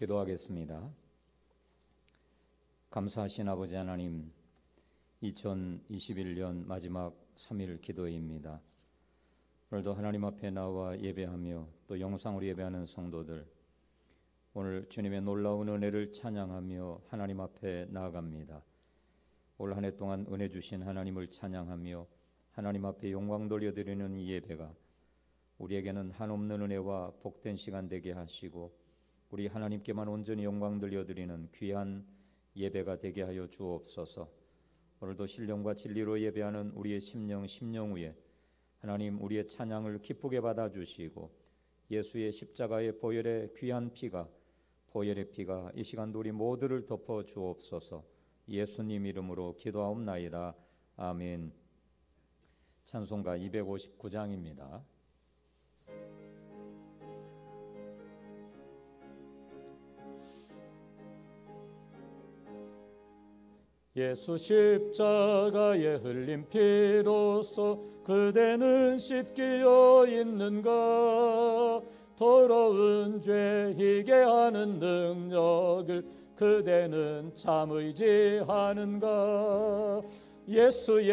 기도하겠습니다. 감사하신 아버지 하나님, 2021년 마지막 3일 기도회입니다. 오늘도 하나님 앞에 나와 예배하며 또 영상으로 예배하는 성도들, 오늘 주님의 놀라운 은혜를 찬양하며 하나님 앞에 나아갑니다. 올 한 해 동안 은혜 주신 하나님을 찬양하며 하나님 앞에 영광 돌려드리는 이 예배가 우리에게는 한없는 은혜와 복된 시간 되게 하시고 우리 하나님께만 온전히 영광 돌려드리는 귀한 예배가 되게 하여 주옵소서. 오늘도 신령과 진리로 예배하는 우리의 심령 위에 하나님 우리의 찬양을 기쁘게 받아주시고 예수의 십자가의 보혈의 귀한 피가, 보혈의 피가 이 시간도 우리 모두를 덮어 주옵소서. 예수님 이름으로 기도하옵나이다. 아멘. 찬송가 259장입니다. 예수 십자가에 흘린 피로써 그대는 씻기어 있는가? 더러운 죄 희게 하는 능력을 그대는 참 의지하는가? 예수의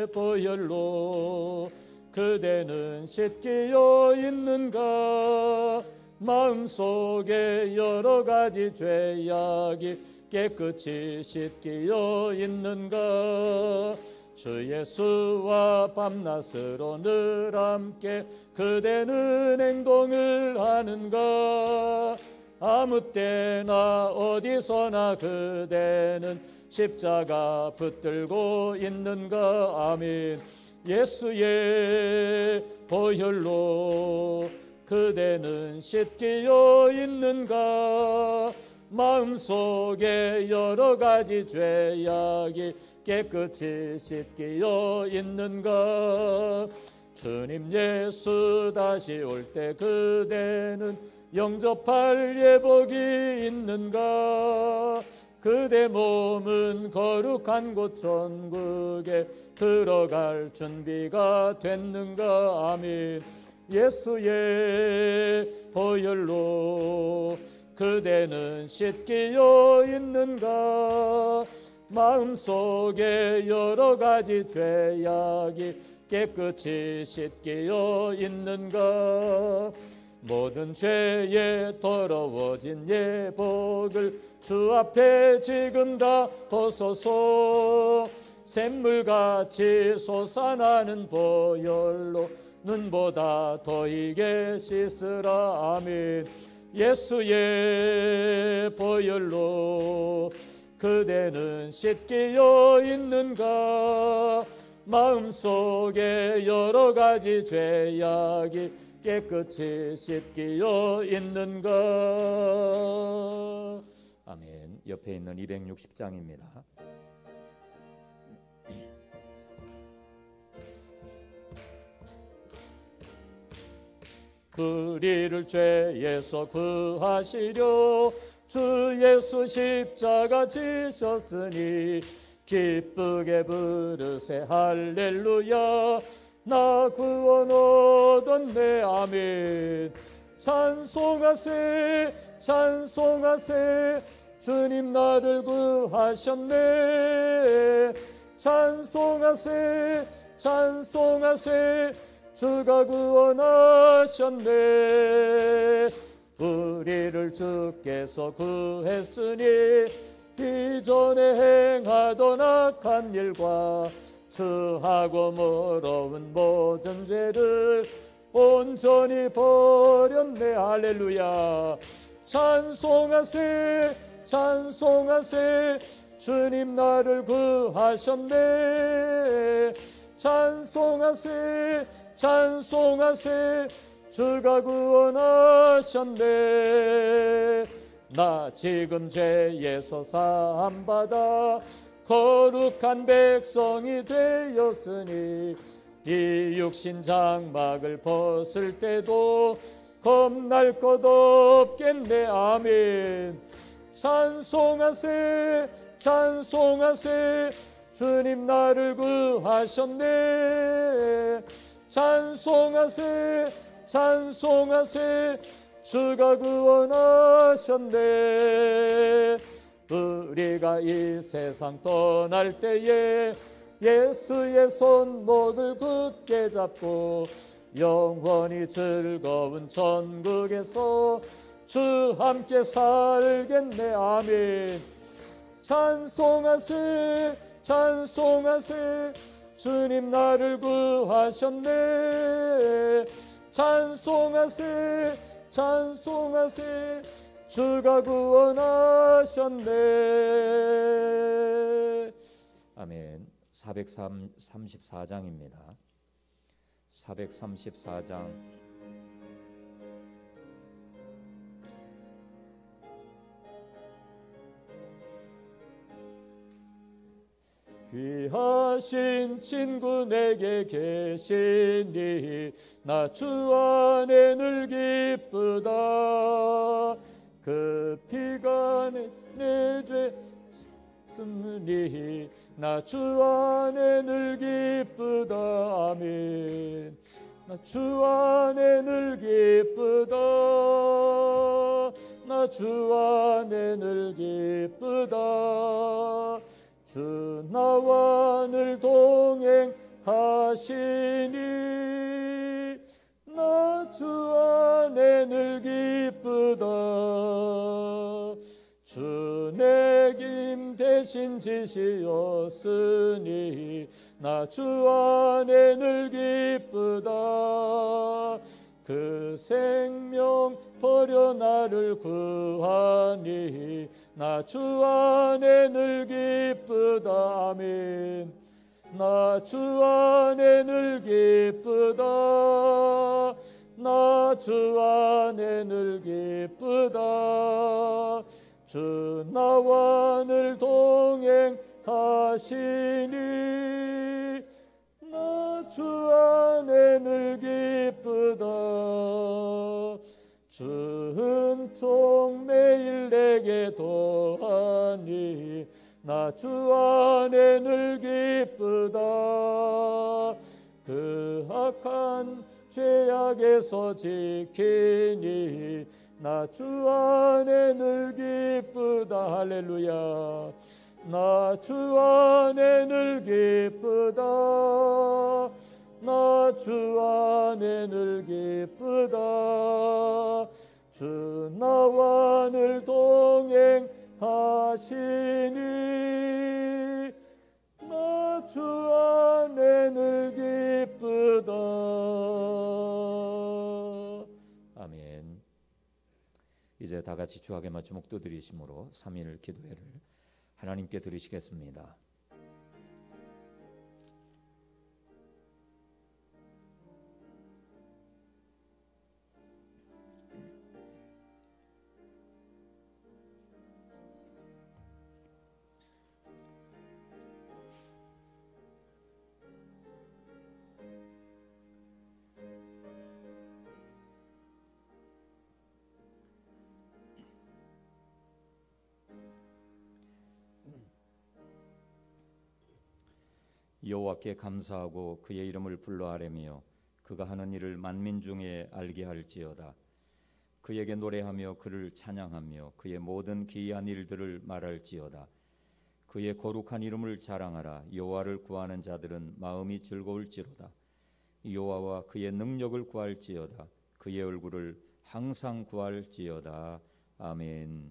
보혈로 그대는 씻기어 있는가? 마음속에 여러 가지 죄악이 깨끗이 씻기어 있는가? 주 예수와 밤낮으로 늘 함께 그대는 행동을 하는가? 아무 때나 어디서나 그대는 십자가 붙들고 있는가? 아멘. 예수의 보혈로 그대는 씻기어 있는가? 마음속에 여러 가지 죄악이 깨끗이 씻기어 있는가? 주님 예수 다시 올 때 그대는 영접할 예복이 있는가? 그대 몸은 거룩한 곳 천국에 들어갈 준비가 됐는가? 아멘. 예수의 보혈로 그대는 씻기어 있는가? 마음속에 여러 가지 죄악이 깨끗이 씻기어 있는가? 모든 죄에 더러워진 예복을 주 앞에 지금 다 벗어서 샘물같이 솟아나는 보혈로 눈보다 더 이게 씻으라. 아멘. 예수의 보혈로 그대는 씻기어 있는가? 마음속에 여러 가지 죄악이 깨끗이 씻기어 있는가? 아멘. 옆에 있는 260장입니다. 우리를 죄에서 구하시려 주 예수 십자가 지셨으니 기쁘게 부르세 할렐루야. 나 구원 얻었네. 아멘. 찬송하세 찬송하세 주님 나를 구하셨네. 찬송하세 찬송하세 주가 구원하셨네. 우리를 주께서 구했으니 이전에 행하던 악한 일과 추하고 멀어온 모든 죄를 온전히 버렸네. 할렐루야. 찬송하세 찬송하세 주님 나를 구하셨네. 찬송하세 찬송하세 주가 구원하셨네. 나 지금 죄에서 사함받아 거룩한 백성이 되었으니 이 육신 장막을 벗을 때도 겁날 것 없겠네. 아멘. 찬송하세 찬송하세 주님 나를 구하셨네. 찬송하세 찬송하세 주가 구원하셨네. 우리가 이 세상 떠날 때에 예수의 손목을 굳게 잡고 영원히 즐거운 천국에서 주 함께 살겠네. 아멘. 찬송하세 찬송하세 주님 나를 구하셨네. 찬송하세 찬송하세 주가 구원하셨네. 아멘. 434장입니다. 434장. 귀하신 친구 내게 계시니 나 주 안에 늘 기쁘다. 그 피가 내 죄 씀으니 나 주 안에 늘 기쁘다. 아멘. 나 주 안에 늘 기쁘다. 나 주 안에 늘 기쁘다. 주 나와 늘 동행하시니 나 주 안에 늘 기쁘다. 주 내 힘 대신 지시었으니 나 주 안에 늘 기쁘다. 그 생명 버려 나를 구하니 나 주 안에 늘 기쁘다. 아멘. 나 주 안에 늘 기쁘다. 나 주 안에 늘 기쁘다. 주 나와 늘 동행하시니 나 주 안에 늘 기쁘다. 주 은총 매일 내게 더하니 나 주 안에 늘 기쁘다. 그 악한 죄악에서 지키니 나 주 안에 늘 기쁘다. 할렐루야. 나 주 안에 늘 기쁘다. 나 주 안에 늘 기쁘다. 주 나와 늘 동행하시니 나 주 안에 늘 기쁘다. 아멘. 이제 다 같이 주하게 맞춰 목도 드리심으로 3일 기도회를 하나님께 드리시겠습니다. 여호와께 감사하고 그의 이름을 불러 아뢰며 그가 하는 일을 만민 중에 알게 할지어다. 그에게 노래하며 그를 찬양하며 그의 모든 기이한 일들을 말할지어다. 그의 거룩한 이름을 자랑하라. 여호와를 구하는 자들은 마음이 즐거울지로다. 여호와와 그의 능력을 구할지어다. 그의 얼굴을 항상 구할지어다. 아멘.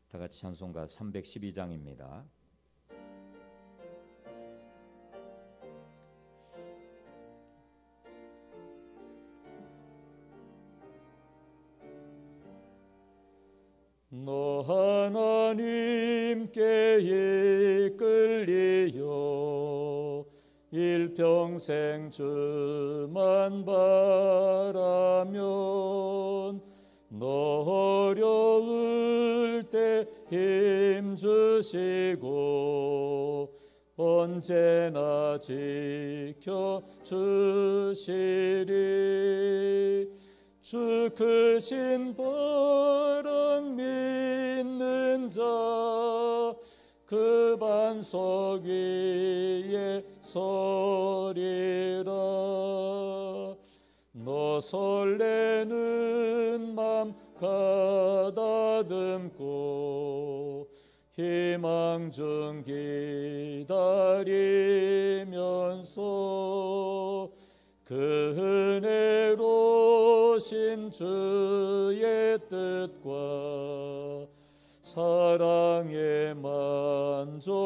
다 같이 찬송가 312장입니다. 너 하나님께 이끌리어 일평생 주만 바라면 너 어려울 때 힘주시고 언제나 지켜주시리. 주 크신 보람 믿는 자 그 반석 위에 서리라. 너 설레는 맘 가다듬고 희망 중 기다리면서 그 은혜로신 주의 뜻과 사랑에 만족하여라.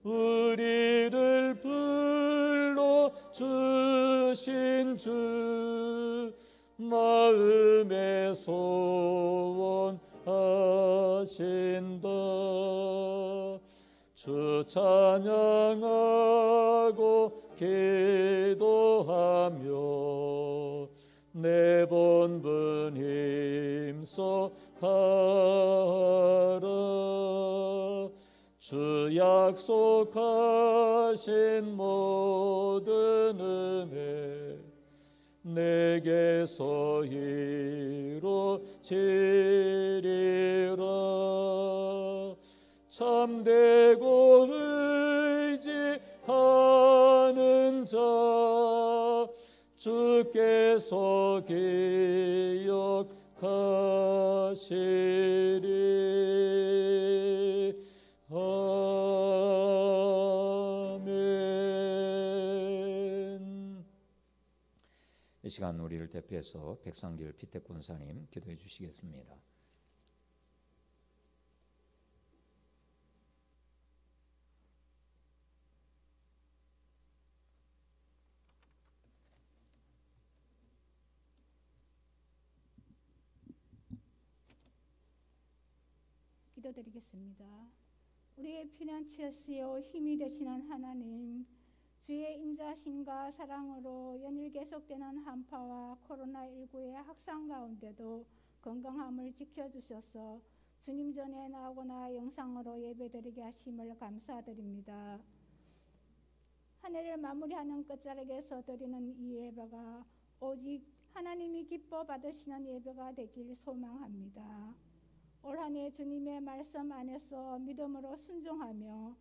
우리를 불러 주신 주 마음에 소원하신다. 주 찬양하고 기도하며 내 본분 힘써 다하라. 주 약속하신 모든 은혜 내게서 이루어지리라. 참되고 의지하는 자 주께서 기억하시리. 아멘. 이 시간 우리를 대표해서 백상길 피택 권사님 기도해 주시겠습니다. 기도드리겠습니다. 우리의 피난처시요 힘이 되시는 하나님, 주의 인자심과 사랑으로 연일 계속되는 한파와 코로나19의 확산 가운데도 건강함을 지켜주셔서 주님 전에 나오거나 영상으로 예배드리게 하심을 감사드립니다. 한 해를 마무리하는 끝자락에서 드리는 이 예배가 오직 하나님이 기뻐 받으시는 예배가 되길 소망합니다. 올 한 해 주님의 말씀 안에서 믿음으로 순종하며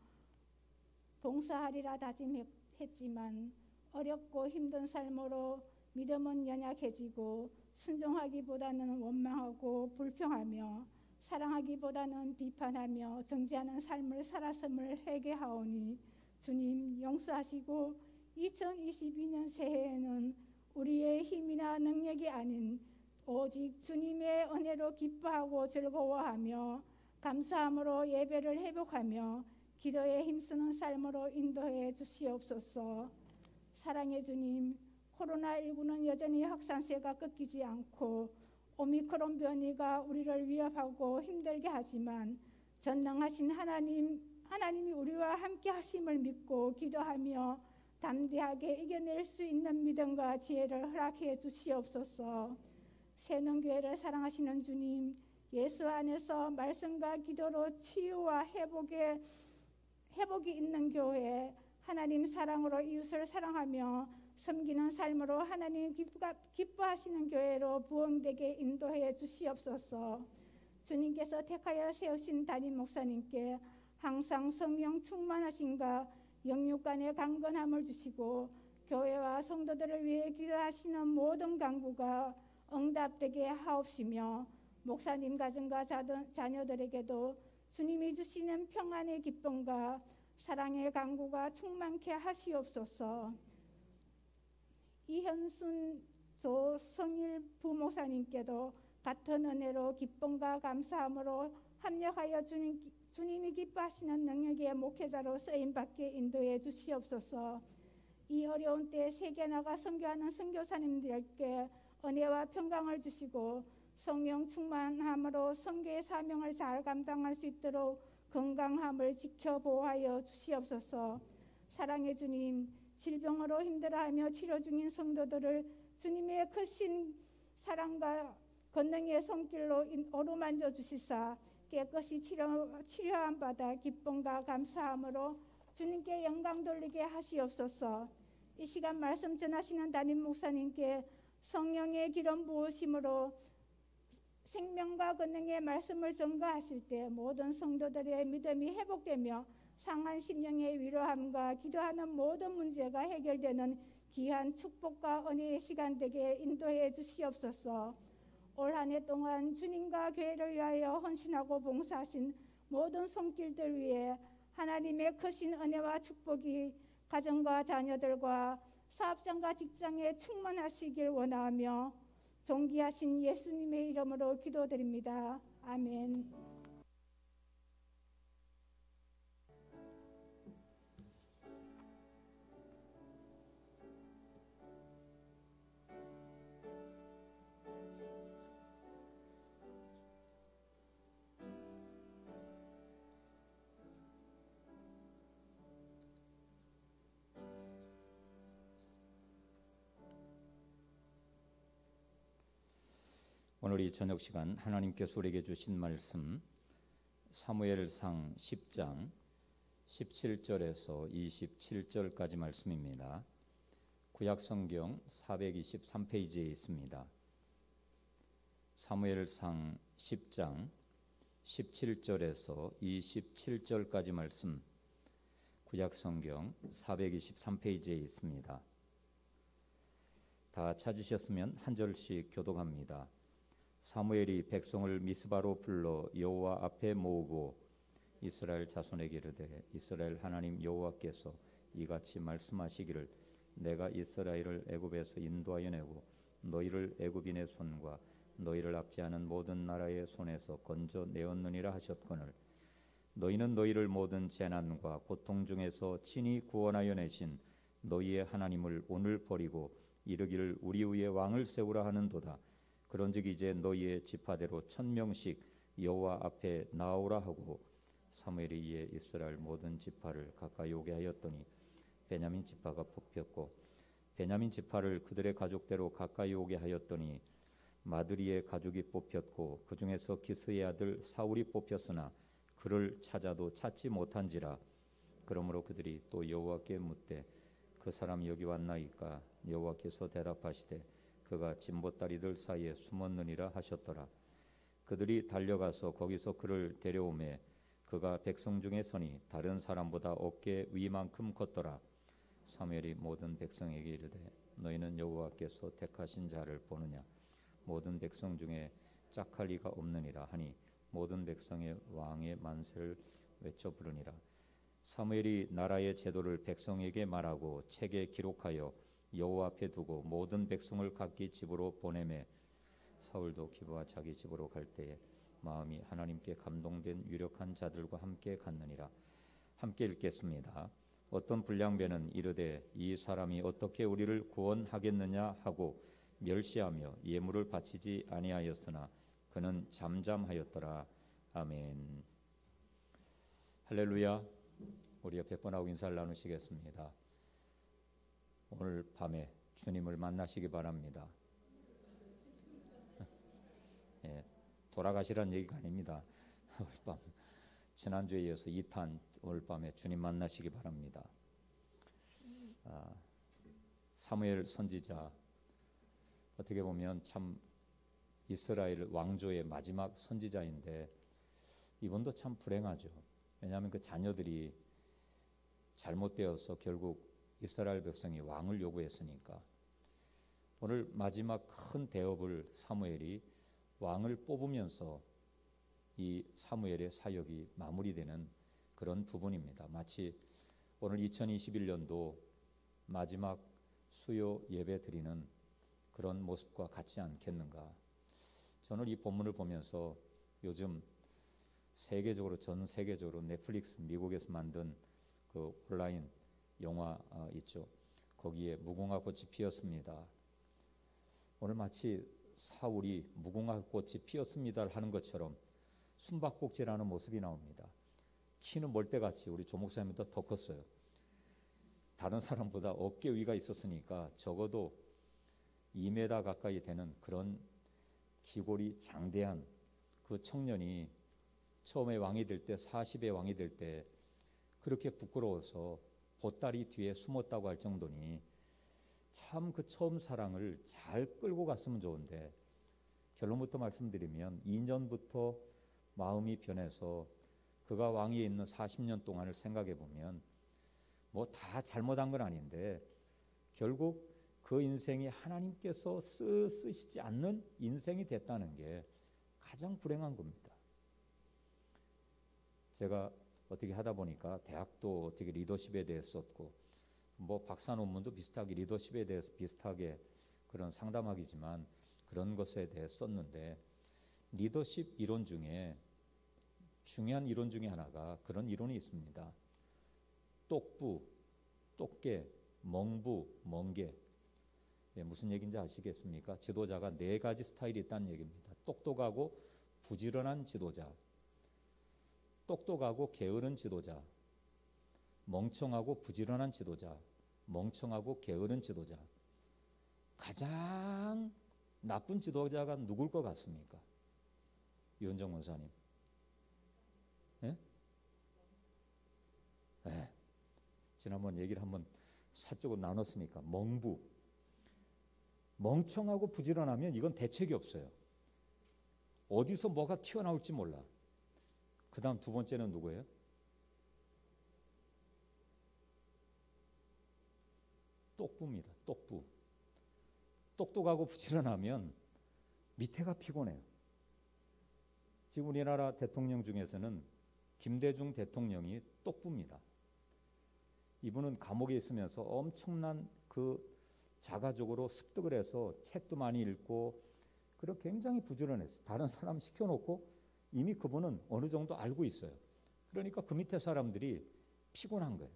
봉사하리라 다짐했지만 어렵고 힘든 삶으로 믿음은 연약해지고 순종하기보다는 원망하고 불평하며 사랑하기보다는 비판하며 정죄하는 삶을 살았음을 회개하오니 주님 용서하시고 2022년 새해에는 우리의 힘이나 능력이 아닌 오직 주님의 은혜로 기뻐하고 즐거워하며 감사함으로 예배를 회복하며 기도에 힘쓰는 삶으로 인도해 주시옵소서. 사랑의 주님, 코로나19는 여전히 확산세가 꺾이지 않고 오미크론 변이가 우리를 위협하고 힘들게 하지만 전능하신 하나님이 우리와 함께 하심을 믿고 기도하며 담대하게 이겨낼 수 있는 믿음과 지혜를 허락해 주시옵소서. 새농교회를 사랑하시는 주님, 예수 안에서 말씀과 기도로 치유와 회복이 있는 교회, 하나님 사랑으로 이웃을 사랑하며 섬기는 삶으로 하나님 기뻐하시는 교회로 부흥되게 인도해 주시옵소서. 주님께서 택하여 세우신 담임 목사님께 항상 성령 충만하심과 영육간의 강건함을 주시고 교회와 성도들을 위해 기도하시는 모든 간구가 응답되게 하옵시며 목사님 가정과 자녀들에게도 주님이 주시는 평안의 기쁨과 사랑의 간구가 충만케 하시옵소서. 이현순 조성일 부목사님께도 같은 은혜로 기쁨과 감사함으로 합력하여 주님이 기뻐하시는 능력의 목회자로 쓰임받게 인도해 주시옵소서. 이 어려운 때에 세계 나가 선교하는 선교사님들께 은혜와 평강을 주시고 성령 충만함으로 선교의 사명을 잘 감당할 수 있도록 건강함을 지켜 보호하여 주시옵소서. 사랑의 주님, 질병으로 힘들어하며 치료 중인 성도들을 주님의 크신 사랑과 권능의 손길로 어루만져 주시사 깨끗이 치료함 받아 기쁨과 감사함으로 주님께 영광 돌리게 하시옵소서. 이 시간 말씀 전하시는 담임 목사님께 성령의 기름 부으심으로 생명과 권능의 말씀을 전가하실 때 모든 성도들의 믿음이 회복되며 상한 심령의 위로함과 기도하는 모든 문제가 해결되는 귀한 축복과 은혜의 시간 되게 인도해 주시옵소서. 올 한 해 동안 주님과 교회를 위하여 헌신하고 봉사하신 모든 손길들 위해 하나님의 크신 은혜와 축복이 가정과 자녀들과 사업장과 직장에 충만하시길 원하며 존귀하신 예수님의 이름으로 기도드립니다. 아멘. 오늘 이 저녁 시간 하나님께서 우리에게 주신 말씀 사무엘상 10장 17절에서 27절까지 말씀입니다. 구약성경 423페이지에 있습니다. 사무엘상 10장 17절에서 27절까지 말씀 구약성경 423페이지에 있습니다. 다 찾으셨으면 한 절씩 교독합니다. 사무엘이 백성을 미스바로 불러 여호와 앞에 모으고 이스라엘 자손에게 이르되 이스라엘 하나님 여호와께서 이같이 말씀하시기를 내가 이스라엘을 애굽에서 인도하여 내고 너희를 애굽인의 손과 너희를 압제하는 모든 나라의 손에서 건져 내었느니라 하셨거늘 너희는 너희를 모든 재난과 고통 중에서 친히 구원하여 내신 너희의 하나님을 오늘 버리고 이르기를 우리 위에 왕을 세우라 하는도다. 그런즉 이제 너희의 지파대로 1000명씩 여호와 앞에 나오라 하고 사무엘이 이에 이스라엘 모든 지파를 가까이 오게 하였더니 베냐민 지파가 뽑혔고 베냐민 지파를 그들의 가족대로 가까이 오게 하였더니 마드리의 가족이 뽑혔고 그 중에서 기스의 아들 사울이 뽑혔으나 그를 찾아도 찾지 못한지라. 그러므로 그들이 또 여호와께 묻되 그 사람이 여기 왔나이까? 여호와께서 대답하시되 그가 진보다리들 사이에 숨었느니라 하셨더라. 그들이 달려가서 거기서 그를 데려오매 그가 백성 중에 서니 다른 사람보다 어깨 위만큼 컸더라. 사무엘이 모든 백성에게 이르되 너희는 여호와께서 택하신 자를 보느냐? 모든 백성 중에 짝할 리가 없느니라 하니 모든 백성의 왕의 만세를 외쳐 부르니라. 사무엘이 나라의 제도를 백성에게 말하고 책에 기록하여 여호와 앞에 두고 모든 백성을 각기 집으로 보내매 사울도 기브와 자기 집으로 갈 때에 마음이 하나님께 감동된 유력한 자들과 함께 갔느니라. 함께 읽겠습니다. 어떤 불량배는 이르되 이 사람이 어떻게 우리를 구원하겠느냐 하고 멸시하며 예물을 바치지 아니하였으나 그는 잠잠하였더라. 아멘. 할렐루야. 우리 옆에 번하고 인사를 나누시겠습니다. 오늘 밤에 주님을 만나시기 바랍니다. 예, 돌아가시란 얘기가 아닙니다. 오늘 밤 지난주에 이어서 2탄 오늘 밤에 주님 만나시기 바랍니다. 사무엘 선지자 어떻게 보면 참 이스라엘 왕조의 마지막 선지자인데 이분도 참 불행하죠. 왜냐하면 그 자녀들이 잘못되어서 결국 이스라엘 백성이 왕을 요구했으니까 오늘 마지막 큰 대업을 사무엘이 왕을 뽑으면서 이 사무엘의 사역이 마무리되는 그런 부분입니다. 마치 오늘 2021년도 마지막 수요 예배 드리는 그런 모습과 같지 않겠는가. 저는 이 본문을 보면서 요즘 세계적으로 전 세계적으로 넷플릭스 미국에서 만든 그 온라인 영화 있죠. 거기에 무궁화 꽃이 피었습니다. 오늘 마치 사울이 무궁화 꽃이 피었습니다 하는 것처럼 숨바꼭질하는 모습이 나옵니다. 키는 멀대같이 우리 조 목사님보다 더 컸어요. 다른 사람보다 어깨 위가 있었으니까 적어도 2m 가까이 되는 그런 기골이 장대한 그 청년이 처음에 왕이 될 때 40의 왕이 될 때 그렇게 부끄러워서 보따리 뒤에 숨었다고 할 정도니 참 그 처음 사랑을 잘 끌고 갔으면 좋은데 결론부터 말씀드리면 2년부터 마음이 변해서 그가 왕위에 있는 40년 동안을 생각해 보면 뭐 다 잘못한 건 아닌데 결국 그 인생이 하나님께서 쓰시지 않는 인생이 됐다는 게 가장 불행한 겁니다. 제가 어떻게 하다 보니까 대학도 어떻게 리더십에 대해서 썼고 뭐 박사 논문도 비슷하게 리더십에 대해서 비슷하게 그런 상담학이지만 그런 것에 대해 썼는데 리더십 이론 중에 중요한 이론 중에 하나가 그런 이론이 있습니다. 똑부, 똑개, 멍부, 멍개. 예, 무슨 얘기인지 아시겠습니까? 지도자가 4가지 스타일이 있다는 얘기입니다. 똑똑하고 부지런한 지도자, 똑똑하고 게으른 지도자, 멍청하고 부지런한 지도자, 멍청하고 게으른 지도자. 가장 나쁜 지도자가 누굴 것 같습니까? 유은정 원사님. 예? 네. 지난번 얘기를 한번 사적으로 나눴으니까 멍부. 멍청하고 부지런하면 이건 대책이 없어요. 어디서 뭐가 튀어나올지 몰라. 그 다음 2번째는 누구예요? 똑부입니다. 똑부. 똑똑하고 부지런하면 밑에가 피곤해요. 지금 우리나라 대통령 중에서는 김대중 대통령이 똑부입니다. 이분은 감옥에 있으면서 엄청난 그 자가적으로 습득을 해서 책도 많이 읽고 그리고 굉장히 부지런했어요. 다른 사람 시켜놓고 이미 그분은 어느 정도 알고 있어요. 그러니까 그 밑에 사람들이 피곤한 거예요.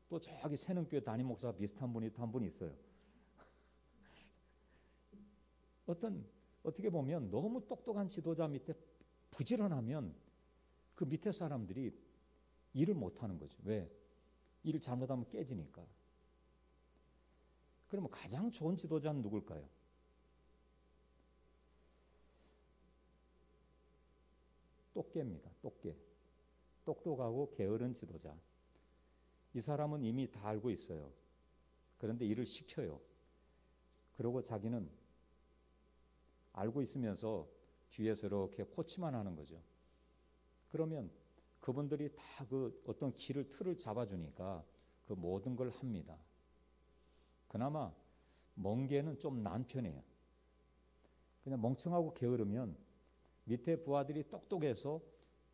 또 저기 새는교회 담임 목사가 비슷한 분이 또 한 분 있어요. 어떻게 보면 너무 똑똑한 지도자 밑에 부지런하면 그 밑에 사람들이 일을 못하는 거죠. 왜? 일을 잘못하면 깨지니까. 그러면 가장 좋은 지도자는 누굴까요? 똑개입니다. 똑개. 똑똑하고 게으른 지도자. 이 사람은 이미 다 알고 있어요. 그런데 일을 시켜요. 그리고 자기는 알고 있으면서 뒤에서 이렇게 코치만 하는 거죠. 그러면 그분들이 다 그 어떤 길을 틀을 잡아주니까 그 모든 걸 합니다. 그나마 멍게는 좀 난 편이에요. 그냥 멍청하고 게으르면 밑에 부하들이 똑똑해서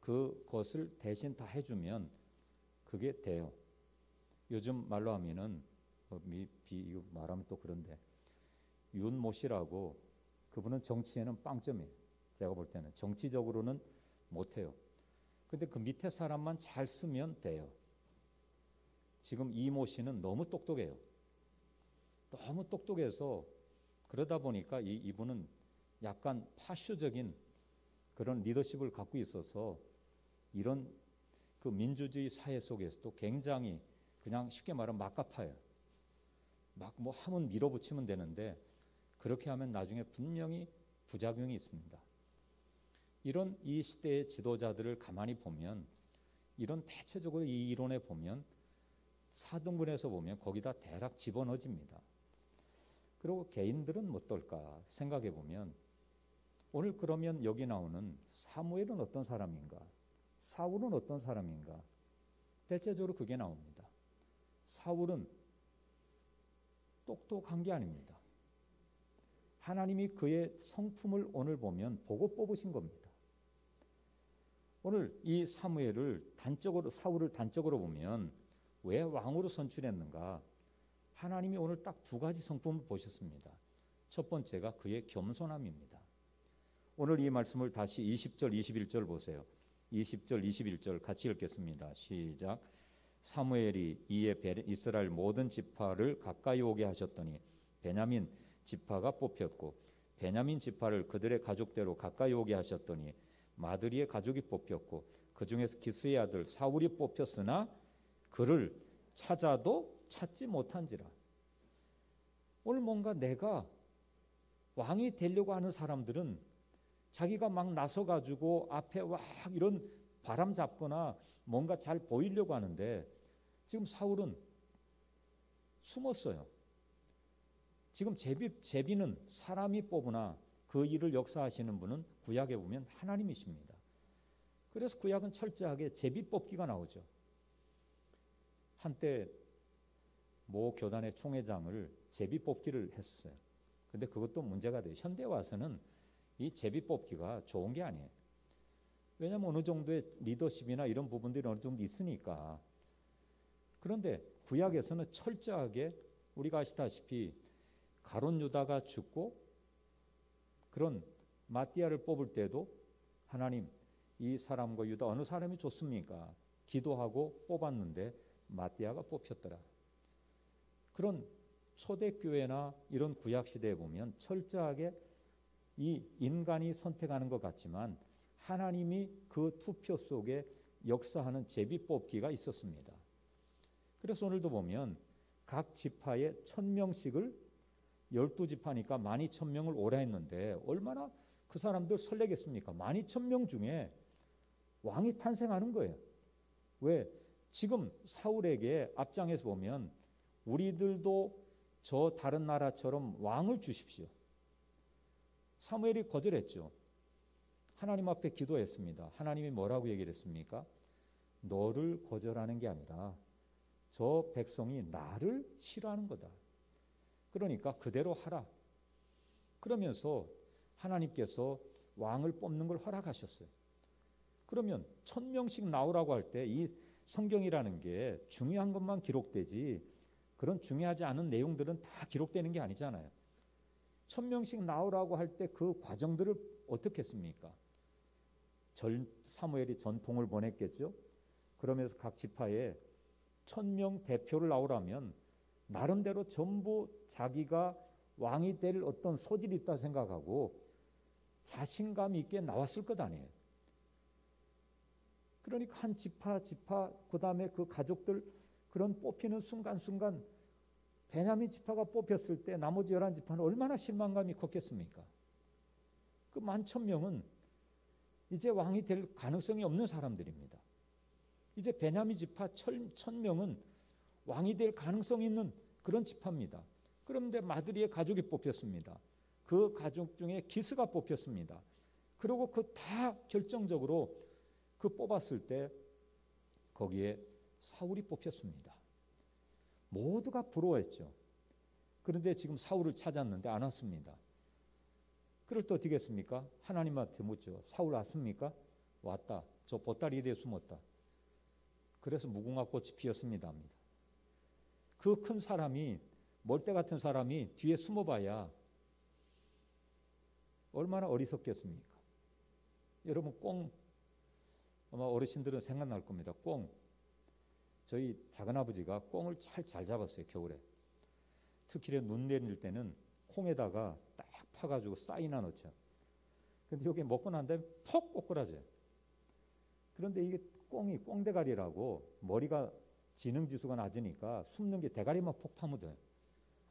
그것을 대신 다 해주면 그게 돼요. 요즘 말로 하면은 이거 말하면 또 그런데 윤모 씨라고 그분은 정치에는 빵점이에요. 제가 볼 때는 정치적으로는 못해요. 근데 그 밑에 사람만 잘 쓰면 돼요. 지금 이모 씨는 너무 똑똑해요. 너무 똑똑해서 그러다 보니까 이분은 약간 파쇼적인 그런 리더십을 갖고 있어서 이런 그 민주주의 사회 속에서도 굉장히 그냥 쉽게 말하면 막가파예요. 막 뭐 하면 밀어붙이면 되는데 그렇게 하면 나중에 분명히 부작용이 있습니다. 이런 이 시대의 지도자들을 가만히 보면 이런 대체적으로 이 이론에 보면 4등분해서 보면 거기다 대략 집어넣어집니다. 그리고 개인들은 어떨까 생각해 보면 오늘 그러면 여기 나오는 사무엘은 어떤 사람인가? 사울은 어떤 사람인가? 대체적으로 그게 나옵니다. 사울은 똑똑한 게 아닙니다. 하나님이 그의 성품을 오늘 보면 보고 뽑으신 겁니다. 오늘 이 사무엘을 사울을 단적으로 보면 왜 왕으로 선출했는가? 하나님이 오늘 딱 2가지 성품을 보셨습니다. 첫 번째가 그의 겸손함입니다. 오늘 이 말씀을 다시 20절, 21절 보세요. 20절, 21절 같이 읽겠습니다. 시작. 사무엘이 이에 이스라엘 모든 지파를 가까이 오게 하셨더니 베냐민 지파가 뽑혔고 베냐민 지파를 그들의 가족대로 가까이 오게 하셨더니 마드리의 가족이 뽑혔고 그 중에서 기스의 아들 사울이 뽑혔으나 그를 찾아도 찾지 못한지라. 오늘 뭔가 내가 왕이 되려고 하는 사람들은 자기가 막 나서가지고 앞에 와 이런 바람 잡거나 뭔가 잘 보이려고 하는데 지금 사울은 숨었어요. 지금 제비는 사람이 뽑으나 그 일을 역사하시는 분은 구약에 보면 하나님이십니다. 그래서 구약은 철저하게 제비뽑기가 나오죠. 한때 모 교단의 총회장을 제비뽑기를 했어요. 근데 그것도 문제가 돼요. 현대에 와서는 이 제비뽑기가 좋은 게 아니에요. 왜냐하면 어느 정도의 리더십이나 이런 부분들이 어느 정도 있으니까. 그런데 구약에서는 철저하게 우리가 아시다시피 가룟 유다가 죽고 그런 마띠아를 뽑을 때도 하나님 이 사람과 유다 어느 사람이 좋습니까? 기도하고 뽑았는데 마띠아가 뽑혔더라. 그런 초대교회나 이런 구약시대에 보면 철저하게 이 인간이 선택하는 것 같지만 하나님이 그 투표 속에 역사하는 제비뽑기가 있었습니다. 그래서 오늘도 보면 각 지파에 1000명씩을 12지파니까 12000명을 오라 했는데 얼마나 그 사람들 설레겠습니까? 12000명 중에 왕이 탄생하는 거예요. 왜? 지금 사울에게 앞장에서 보면 우리들도 저 다른 나라처럼 왕을 주십시오. 사무엘이 거절했죠. 하나님 앞에 기도했습니다. 하나님이 뭐라고 얘기를 했습니까? 너를 거절하는 게 아니라 저 백성이 나를 싫어하는 거다. 그러니까 그대로 하라. 그러면서 하나님께서 왕을 뽑는 걸 허락하셨어요. 그러면 1000명씩 나오라고 할 때 이 성경이라는 게 중요한 것만 기록되지 그런 중요하지 않은 내용들은 다 기록되는 게 아니잖아요. 1000명씩 나오라고 할 때 그 과정들을 어떻게 했습니까? 사무엘이 전통을 보냈겠죠. 그러면서 각 지파에 1000명 대표를 나오라면 나름대로 전부 자기가 왕이 될 어떤 소질이 있다 생각하고 자신감 있게 나왔을 것 아니에요. 그러니까 한 지파 그 다음에 그 가족들 그런 뽑히는 순간순간 베냐민 지파가 뽑혔을 때 나머지 11지파는 얼마나 실망감이 컸겠습니까? 그 11,000명은 이제 왕이 될 가능성이 없는 사람들입니다. 이제 베냐민 지파 1,000명은 왕이 될 가능성이 있는 그런 지파입니다. 그런데 마드리의 가족이 뽑혔습니다. 그 가족 중에 기스가 뽑혔습니다. 그리고 그 다 결정적으로 그 뽑았을 때 거기에 사울이 뽑혔습니다. 모두가 부러워했죠. 그런데 지금 사울을 찾았는데 안 왔습니다. 그럴 때 어떻게 했습니까? 하나님한테 묻죠. 사울 왔습니까? 왔다. 저 보따리 뒤에 숨었다. 그래서 무궁화 꽃이 피었습니다. 그 큰 사람이 멀대 같은 사람이 뒤에 숨어봐야 얼마나 어리석겠습니까? 여러분 꽁 아마 어르신들은 생각날 겁니다. 꽁 저희 작은아버지가 꽁을 잘 잡았어요. 겨울에 특히 눈 내릴 때는 콩에다가 딱 파가지고 쌀이나 넣죠. 근데 여기 먹고 난 다음에 퍽 꼬꾸라져요. 그런데 이게 꽁대가리라고 머리가 지능지수가 낮으니까 숨는 게 대가리만 폭 파묻어요.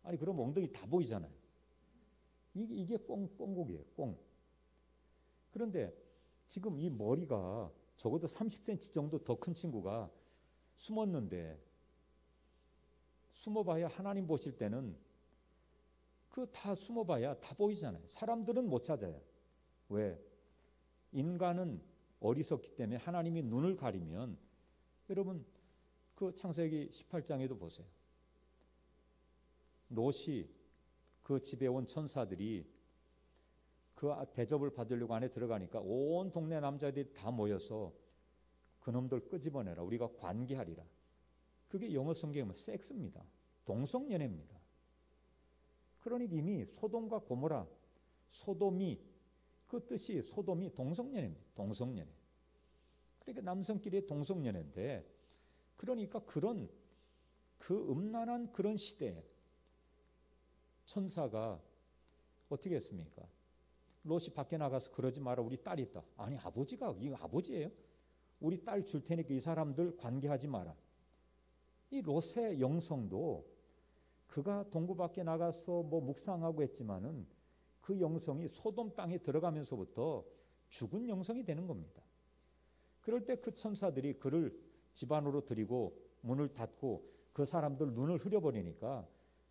아니 그럼 엉덩이 다 보이잖아요. 이게 꽁고기예요. 꽁. 그런데 지금 이 머리가 적어도 30cm 정도 더 큰 친구가 숨었는데 숨어봐야 하나님 보실 때는 그 다 숨어봐야 다 보이잖아요. 사람들은 못 찾아요. 왜? 인간은 어리석기 때문에 하나님이 눈을 가리면 여러분 그 창세기 18장에도 보세요. 롯이 그 집에 온 천사들이 그 대접을 받으려고 안에 들어가니까 온 동네 남자들이 다 모여서 그놈들 끄집어내라. 우리가 관계하리라. 그게 영어 성경에 보면 섹스입니다. 동성연애입니다. 그러니 이미 소돔과 고모라, 소돔이 그 뜻이 소돔이 동성연애입니다. 동성연애. 그러니까 남성끼리의 동성연애인데 그러니까 그런 그 음란한 그런 시대에 천사가 어떻게 했습니까? 롯이 밖에 나가서 그러지 마라. 우리 딸이 있다. 아니 아버지가 이거 아버지예요? 우리 딸 줄 테니까 이 사람들 관계하지 마라. 이 롯의 영성도 그가 동구 밖에 나가서 뭐 묵상하고 했지만은 그 영성이 소돔 땅에 들어가면서부터 죽은 영성이 되는 겁니다. 그럴 때 그 천사들이 그를 집 안으로 들이고 문을 닫고 그 사람들 눈을 흐려버리니까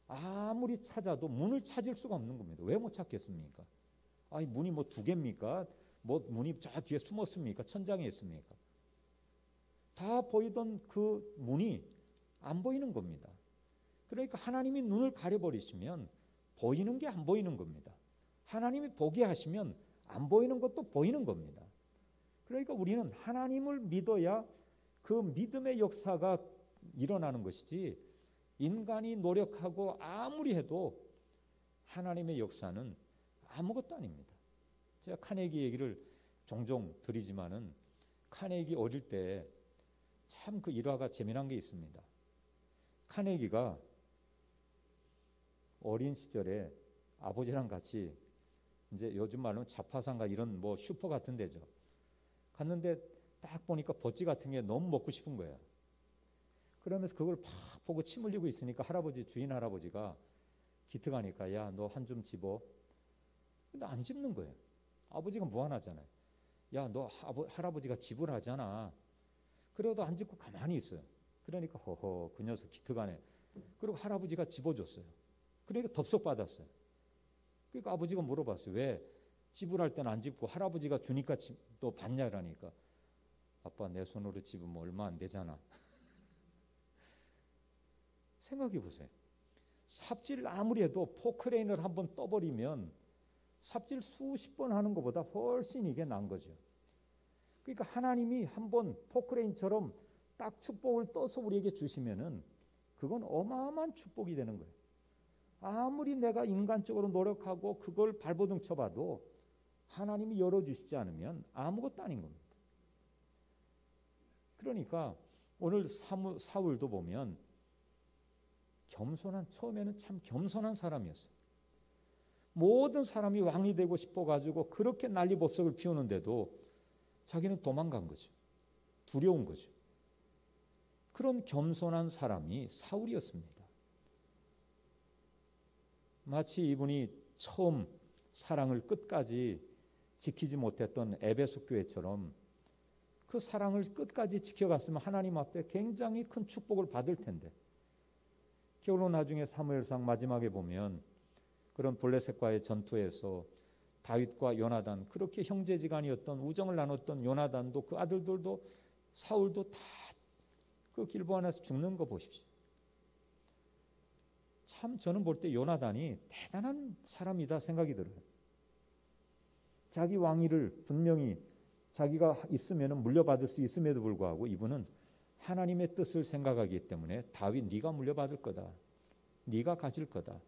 아무리 찾아도 문을 찾을 수가 없는 겁니다. 왜 못 찾겠습니까? 아니 문이 뭐 2개입니까? 뭐 문이 저 뒤에 숨었습니까? 천장에 있습니까? 다 보이던 그 문이 안 보이는 겁니다. 그러니까 하나님이 눈을 가려버리시면 보이는 게 안 보이는 겁니다. 하나님이 보게 하시면 안 보이는 것도 보이는 겁니다. 그러니까 우리는 하나님을 믿어야 그 믿음의 역사가 일어나는 것이지, 인간이 노력하고 아무리 해도 하나님의 역사는 아무것도 아닙니다. 제가 카네기 얘기를 종종 드리지만은, 카네기 어릴 때 참 그 일화가 재미난 게 있습니다. 카네기가 어린 시절에 아버지랑 같이 이제 요즘 말로는 자파상가 이런 뭐 슈퍼 같은 데죠. 갔는데 딱 보니까 버찌 같은 게 너무 먹고 싶은 거예요. 그러면서 그걸 팍 보고 침 흘리고 있으니까 주인 할아버지가 기특하니까, 야, 너 한 줌 집어. 근데 안 집는 거예요. 아버지가 무안하잖아요. 야, 너 할아버지가 집을 하잖아. 그래도 안 집고 가만히 있어요. 그러니까 허허, 그 녀석 기특하네. 그리고 할아버지가 집어줬어요. 그러니까 덥석 받았어요. 그러니까 아버지가 물어봤어요. 왜 집을 할 때는 안 집고 할아버지가 주니까 또 받냐라니까. 아빠, 내 손으로 집으면 얼마 안 되잖아. 생각해 보세요. 삽질 아무리 해도 포크레인을 한번 떠버리면 삽질 수십 번 하는 것보다 훨씬 이게 난 거죠. 그러니까 하나님이 한번 포크레인처럼 딱 축복을 떠서 우리에게 주시면은 그건 어마어마한 축복이 되는 거예요. 아무리 내가 인간적으로 노력하고 그걸 발버둥 쳐봐도 하나님이 열어주시지 않으면 아무것도 아닌 겁니다. 그러니까 오늘 사울도 보면 처음에는 참 겸손한 사람이었어요. 모든 사람이 왕이 되고 싶어가지고 그렇게 난리법석을 피우는데도 자기는 도망간 거죠. 두려운 거죠. 그런 겸손한 사람이 사울이었습니다. 마치 이분이 처음 사랑을 끝까지 지키지 못했던 에베소 교회처럼 그 사랑을 끝까지 지켜갔으면 하나님 앞에 굉장히 큰 축복을 받을 텐데, 결론 나중에 사무엘상 마지막에 보면 그런 블레셋과의 전투에서 다윗과 요나단, 그렇게 형제지간이었던 우정을 나눴던 요나단도 그 아들들도 사울도 다 그 길보안에서 죽는 거 보십시오. 참 저는 볼 때 요나단이 대단한 사람이다 생각이 들어요. 자기 왕위를 분명히 자기가 있으면 물려받을 수 있음에도 불구하고 이분은 하나님의 뜻을 생각하기 때문에 다윗 네가 물려받을 거다. 네가 가질 거다.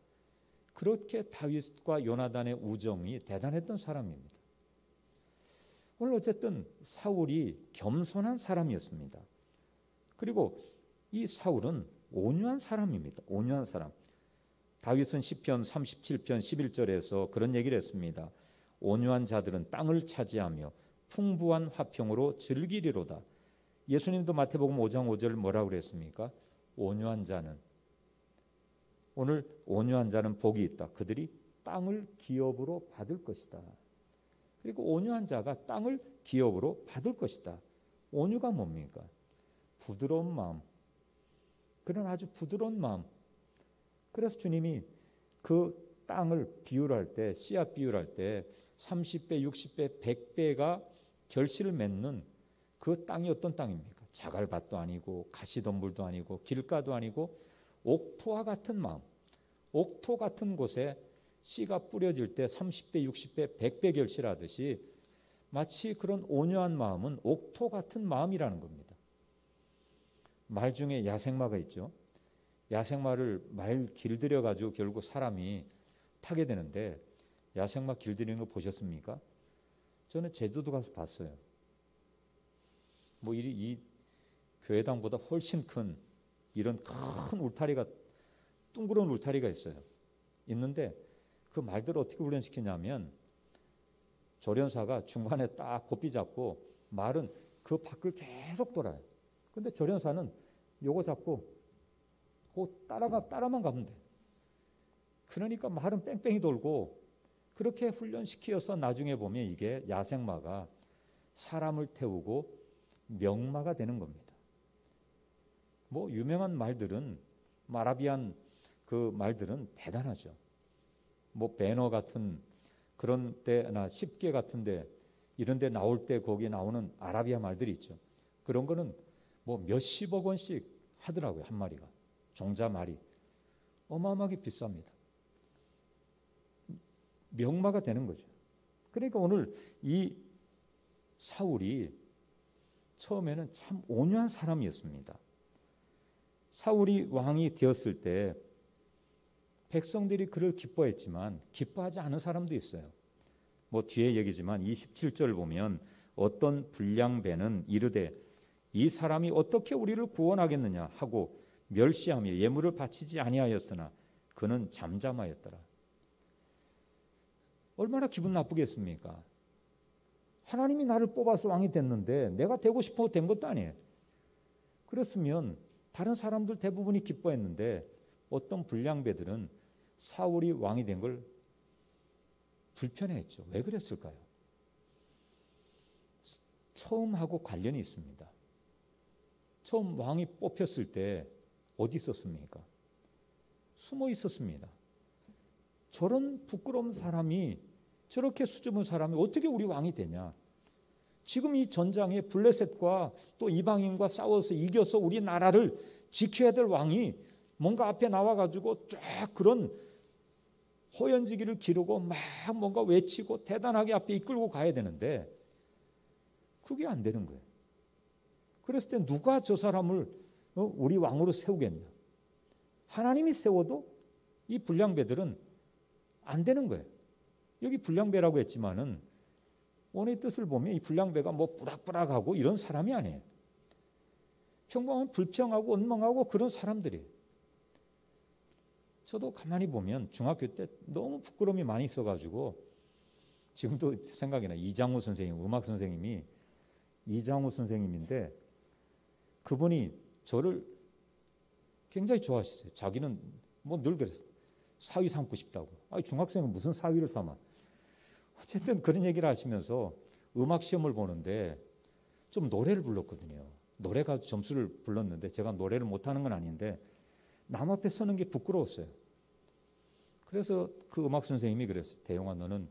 그렇게 다윗과 요나단의 우정이 대단했던 사람입니다. 오늘 어쨌든 사울이 겸손한 사람이었습니다. 그리고 이 사울은 온유한 사람입니다. 온유한 사람. 다윗은 시편 37편 11절에서 그런 얘기를 했습니다. 온유한 자들은 땅을 차지하며 풍부한 화평으로 즐기리로다. 예수님도 마태복음 5장 5절 뭐라고 그랬습니까? 온유한 자는, 오늘 온유한 자는 복이 있다. 그들이 땅을 기업으로 받을 것이다. 그리고 온유한 자가 땅을 기업으로 받을 것이다. 온유가 뭡니까? 부드러운 마음. 그런 아주 부드러운 마음. 그래서 주님이 그 땅을 비율할 때, 씨앗 비율할 때 30배, 60배, 100배가 결실을 맺는 그 땅이 어떤 땅입니까? 자갈밭도 아니고 가시덤불도 아니고 길가도 아니고 옥토와 같은 마음. 옥토 같은 곳에 씨가 뿌려질 때 30배, 60배, 100배 결실하듯이 마치 그런 온유한 마음은 옥토 같은 마음이라는 겁니다. 말 중에 야생마가 있죠. 야생마를 말 길들여 가지고 결국 사람이 타게 되는데, 야생마 길들이는 거 보셨습니까? 저는 제주도 가서 봤어요. 뭐 이 교회당보다 훨씬 큰 이런 큰 울타리가, 둥그런 울타리가 있어요. 있는데 그 말들을 어떻게 훈련시키냐면 조련사가 중간에 딱 고삐 잡고 말은 그 밖을 계속 돌아요. 근데 조련사는 요거 잡고 그 따라만 가면 돼. 그러니까 말은 뺑뺑이 돌고, 그렇게 훈련시켜서 나중에 보면 이게 야생마가 사람을 태우고 명마가 되는 겁니다. 뭐 유명한 말들은, 아라비안 그 말들은 대단하죠. 뭐 배너 같은 그런 데나 십계 같은데 이런 데 나올 때 거기에 나오는 아라비아 말들이 있죠. 그런 거는 뭐 몇십억 원씩 하더라고요. 한 마리가. 종자 말이. 어마어마하게 비쌉니다. 명마가 되는 거죠. 그러니까 오늘 이 사울이 처음에는 참 온유한 사람이었습니다. 사울이 왕이 되었을 때 백성들이 그를 기뻐했지만 기뻐하지 않은 사람도 있어요. 뭐 뒤에 얘기지만 27절 보면 어떤 불량배는 이르되 이 사람이 어떻게 우리를 구원하겠느냐 하고 멸시하며 예물을 바치지 아니하였으나 그는 잠잠하였더라. 얼마나 기분 나쁘겠습니까? 하나님이 나를 뽑아서 왕이 됐는데 내가 되고 싶어 된 것도 아니에요. 그렇으면 다른 사람들 대부분이 기뻐했는데 어떤 불량배들은 사울이 왕이 된 걸 불편해했죠. 왜 그랬을까요? 처음하고 관련이 있습니다. 처음 왕이 뽑혔을 때 어디 있었습니까? 숨어 있었습니다. 저런 부끄러운 사람이, 저렇게 수줍은 사람이 어떻게 우리 왕이 되냐? 지금 이 전장에 블레셋과 또 이방인과 싸워서 이겨서 우리 나라를 지켜야 될 왕이 뭔가 앞에 나와가지고 쫙 그런 호연지기를 기르고 막 뭔가 외치고 대단하게 앞에 이끌고 가야 되는데 그게 안 되는 거예요. 그랬을 때 누가 저 사람을 우리 왕으로 세우겠냐? 하나님이 세워도 이 불량배들은 안 되는 거예요. 여기 불량배라고 했지만은 오늘 뜻을 보면 이 불량배가 뭐 뿌락뿌락하고 이런 사람이 아니에요. 평범한 불평하고 원망하고 그런 사람들이. 저도 가만히 보면 중학교 때 너무 부끄러움이 많이 있어가지고 지금도 생각이 나. 이장우 선생님, 음악 선생님이 이장우 선생님인데 그분이 저를 굉장히 좋아하셨어요. 자기는 뭐 늘 그랬어요. 사위 삼고 싶다고. 아니 중학생은 무슨 사위를 삼아. 어쨌든 그런 얘기를 하시면서 음악 시험을 보는데 좀 노래를 불렀거든요. 노래가 점수를 불렀는데 제가 노래를 못하는 건 아닌데 남 앞에 서는 게 부끄러웠어요. 그래서 그 음악 선생님이 그랬어요. 대용아 너는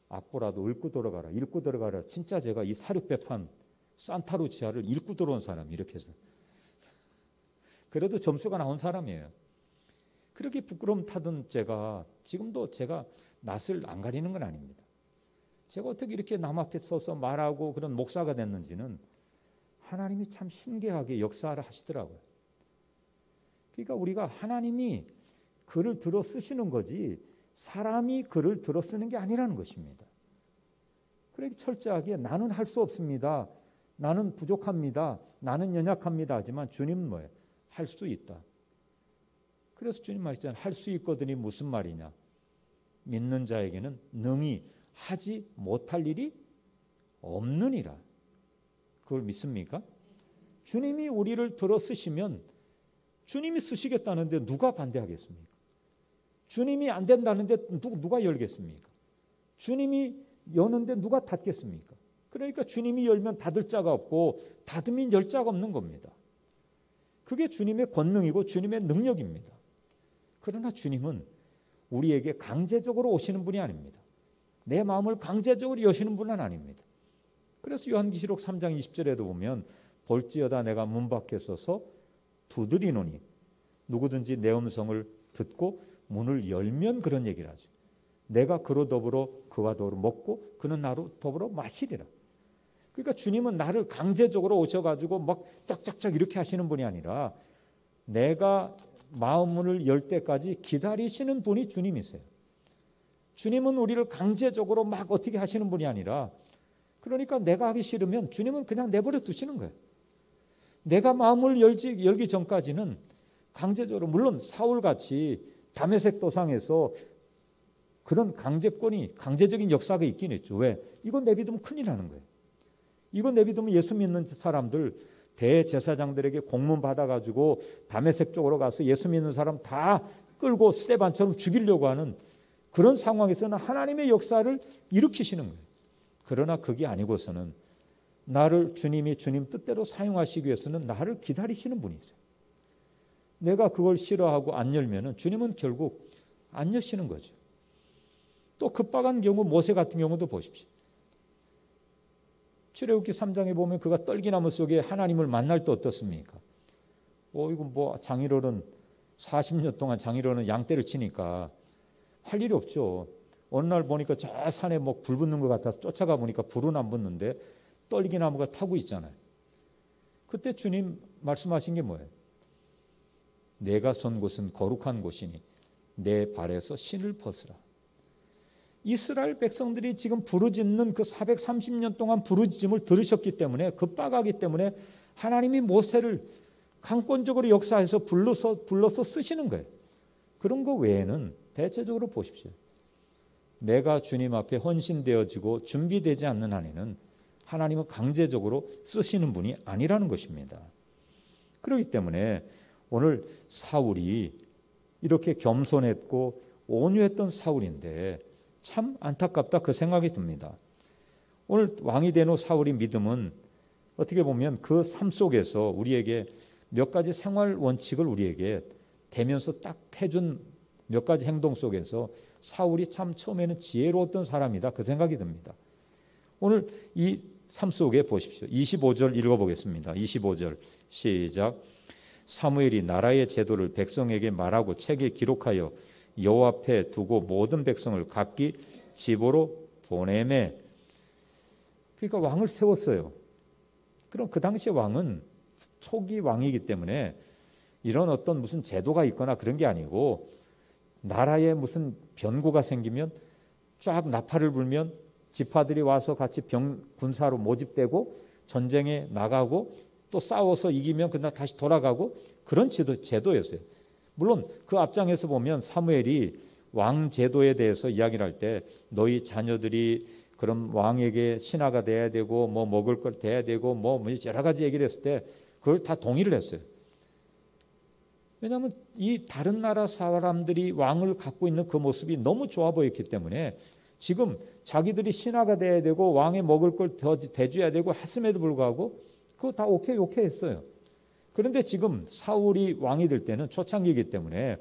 악보라도 읽고 들어가라. 읽고 들어가라. 진짜 제가 이 사륙배판 산타루치아를 읽고 들어온 사람이 이렇게 해서. 그래도 점수가 나온 사람이에요. 그렇게 부끄러움 타던 제가 지금도 제가 낯을 안 가리는 건 아닙니다. 제가 어떻게 이렇게 남 앞에 서서 말하고 그런 목사가 됐는지는 하나님이 참 신기하게 역사를 하시더라고요. 그러니까 우리가 하나님이 글을 들어 쓰시는 거지 사람이 글을 들어 쓰는 게 아니라는 것입니다. 그러니까 철저하게 나는 할 수 없습니다. 나는 부족합니다. 나는 연약합니다. 하지만 주님은 뭐예요? 할 수 있다. 그래서 주님 말씀하셨잖아요. 할 수 있거든이 무슨 말이냐? 믿는 자에게는 능히 하지 못할 일이 없느니라. 그걸 믿습니까? 주님이 우리를 들어 쓰시면 주님이 쓰시겠다는데 누가 반대하겠습니까? 주님이 안 된다는데 누가 열겠습니까? 주님이 여는데 누가 닫겠습니까? 그러니까 주님이 열면 닫을 자가 없고 닫으면 열 자가 없는 겁니다. 그게 주님의 권능이고 주님의 능력입니다. 그러나 주님은 우리에게 강제적으로 오시는 분이 아닙니다. 내 마음을 강제적으로 여시는 분은 아닙니다. 그래서 요한계시록 3장 20절에도 보면 볼지어다 내가 문 밖에 서서 두드리노니 누구든지 내 음성을 듣고 문을 열면 그런 얘기를 하죠. 내가 그로 더불어 그와 더불어 먹고 그는 나로 더불어 마시리라. 그러니까 주님은 나를 강제적으로 오셔가지고 막 짝짝짝 이렇게 하시는 분이 아니라 내가 마음문을 열 때까지 기다리시는 분이 주님이세요. 주님은 우리를 강제적으로 막 어떻게 하시는 분이 아니라 그러니까 내가 하기 싫으면 주님은 그냥 내버려 두시는 거예요. 내가 마음을 열기 전까지는 강제적으로 물론 사울같이 다메섹 도상에서 그런 강제적인 역사가 있긴 했죠. 왜? 이건 내비두면 큰일 나는 거예요. 이건 내비두면 예수 믿는 사람들 대제사장들에게 공문 받아가지고 다메섹 쪽으로 가서 예수 믿는 사람 다 끌고 스데반처럼 죽이려고 하는 그런 상황에서는 하나님의 역사를 일으키시는 거예요. 그러나 그게 아니고서는 나를 주님이 주님 뜻대로 사용하시기 위해서는 나를 기다리시는 분이세요. 내가 그걸 싫어하고 안 열면은 주님은 결국 안 여시는 거죠. 또 급박한 경우 모세 같은 경우도 보십시오. 출애굽기 3장에 보면 그가 떨기나무 속에 하나님을 만날 때 어떻습니까? 이거 뭐 장인어른 40년 동안 장인어른 양떼를 치니까 할 일이 없죠. 어느 날 보니까 저 산에 뭐 불 붙는 것 같아서 쫓아가 보니까 불은 안 붙는데 떨기나무가 타고 있잖아요. 그때 주님 말씀하신 게 뭐예요? 내가 선 곳은 거룩한 곳이니 내 발에서 신을 벗으라. 이스라엘 백성들이 지금 부르짖는 그 430년 동안 부르짖음을 들으셨기 때문에, 급박하기 때문에 하나님이 모세를 강권적으로 역사해서 불러서 쓰시는 거예요. 그런 거 외에는 대체적으로 보십시오. 내가 주님 앞에 헌신되어지고 준비되지 않는 한에는 하나님은 강제적으로 쓰시는 분이 아니라는 것입니다. 그렇기 때문에 오늘 사울이 이렇게 겸손했고 온유했던 사울인데 참 안타깝다, 그 생각이 듭니다. 오늘 왕이 된 후 사울의 믿음은 어떻게 보면 그 삶 속에서 우리에게 몇 가지 생활 원칙을 우리에게 대면서 딱 해준 몇 가지 행동 속에서 사울이 참 처음에는 지혜로웠던 사람이다, 그 생각이 듭니다. 오늘 이 삶 속에 보십시오. 25절 읽어보겠습니다. 25절 시작. 사무엘이 나라의 제도를 백성에게 말하고 책에 기록하여 여호와 앞에 두고 모든 백성을 각기 집으로 보내매. 그러니까 왕을 세웠어요. 그럼 그 당시 왕은 초기 왕이기 때문에 이런 어떤 무슨 제도가 있거나 그런 게 아니고, 나라에 무슨 변고가 생기면 쫙 나팔을 불면 지파들이 와서 같이 군사로 모집되고 전쟁에 나가고 또 싸워서 이기면 그날 다시 돌아가고, 그런 제도였어요. 물론 그 앞장에서 보면 사무엘이 왕 제도에 대해서 이야기를 할 때 너희 자녀들이 그럼 왕에게 신하가 돼야 되고 뭐 먹을 걸 돼야 되고 뭐 여러 가지 얘기를 했을 때 그걸 다 동의를 했어요. 왜냐하면 이 다른 나라 사람들이 왕을 갖고 있는 그 모습이 너무 좋아 보였기 때문에 지금 자기들이 신하가 돼야 되고 왕에 먹을 걸 더 대줘야 되고 했음에도 불구하고 그거 다 오케이 했어요. 그런데 지금 사울이 왕이 될 때는 초창기이기 때문에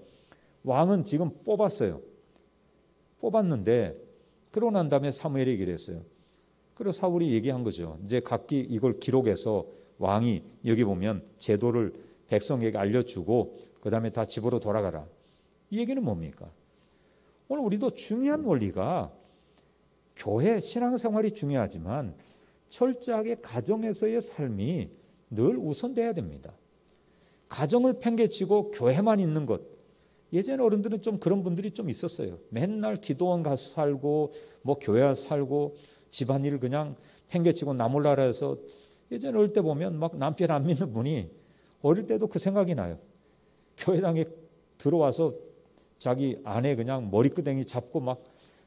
왕은 지금 뽑았어요. 뽑았는데 그러고 난 다음에 사무엘이 얘기를 했어요. 그래서 사울이 얘기한 거죠. 이제 각기 이걸 기록해서 왕이 여기 보면 제도를 백성에게 알려주고 그 다음에 다 집으로 돌아가라. 이 얘기는 뭡니까? 오늘 우리도 중요한 원리가, 교회 신앙생활이 중요하지만 철저하게 가정에서의 삶이 늘 우선돼야 됩니다. 가정을 팽개치고 교회만 있는 것, 예전에 어른들은 좀 그런 분들이 좀 있었어요. 맨날 기도원 가서 살고 뭐 교회 와서 살고 집안일을 그냥 팽개치고 나몰라라 해서, 예전에 어릴 때 보면 막 남편 안 믿는 분이 어릴 때도 그 생각이 나요. 교회당에 들어와서 자기 아내 그냥 머리끄댕이 잡고 막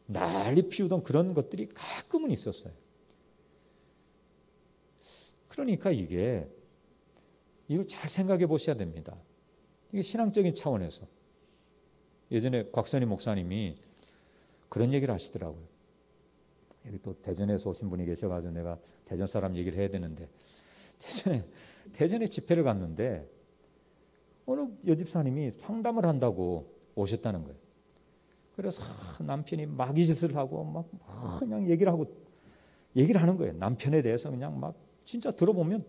난리 피우던 그런 것들이 가끔은 있었어요. 그러니까 이걸 잘 생각해 보셔야 됩니다. 이게 신앙적인 차원에서. 예전에 곽선희 목사님이 그런 얘기를 하시더라고요. 여기 또 대전에서 오신 분이 계셔가지고 내가 대전 사람 얘기를 해야 되는데, 대전에 집회를 갔는데 어느 여집사님이 상담을 한다고 오셨다는 거예요. 그래서 남편이 마귀짓을 하고 막 그냥 얘기를 하는 거예요. 남편에 대해서 그냥 막 진짜 들어보면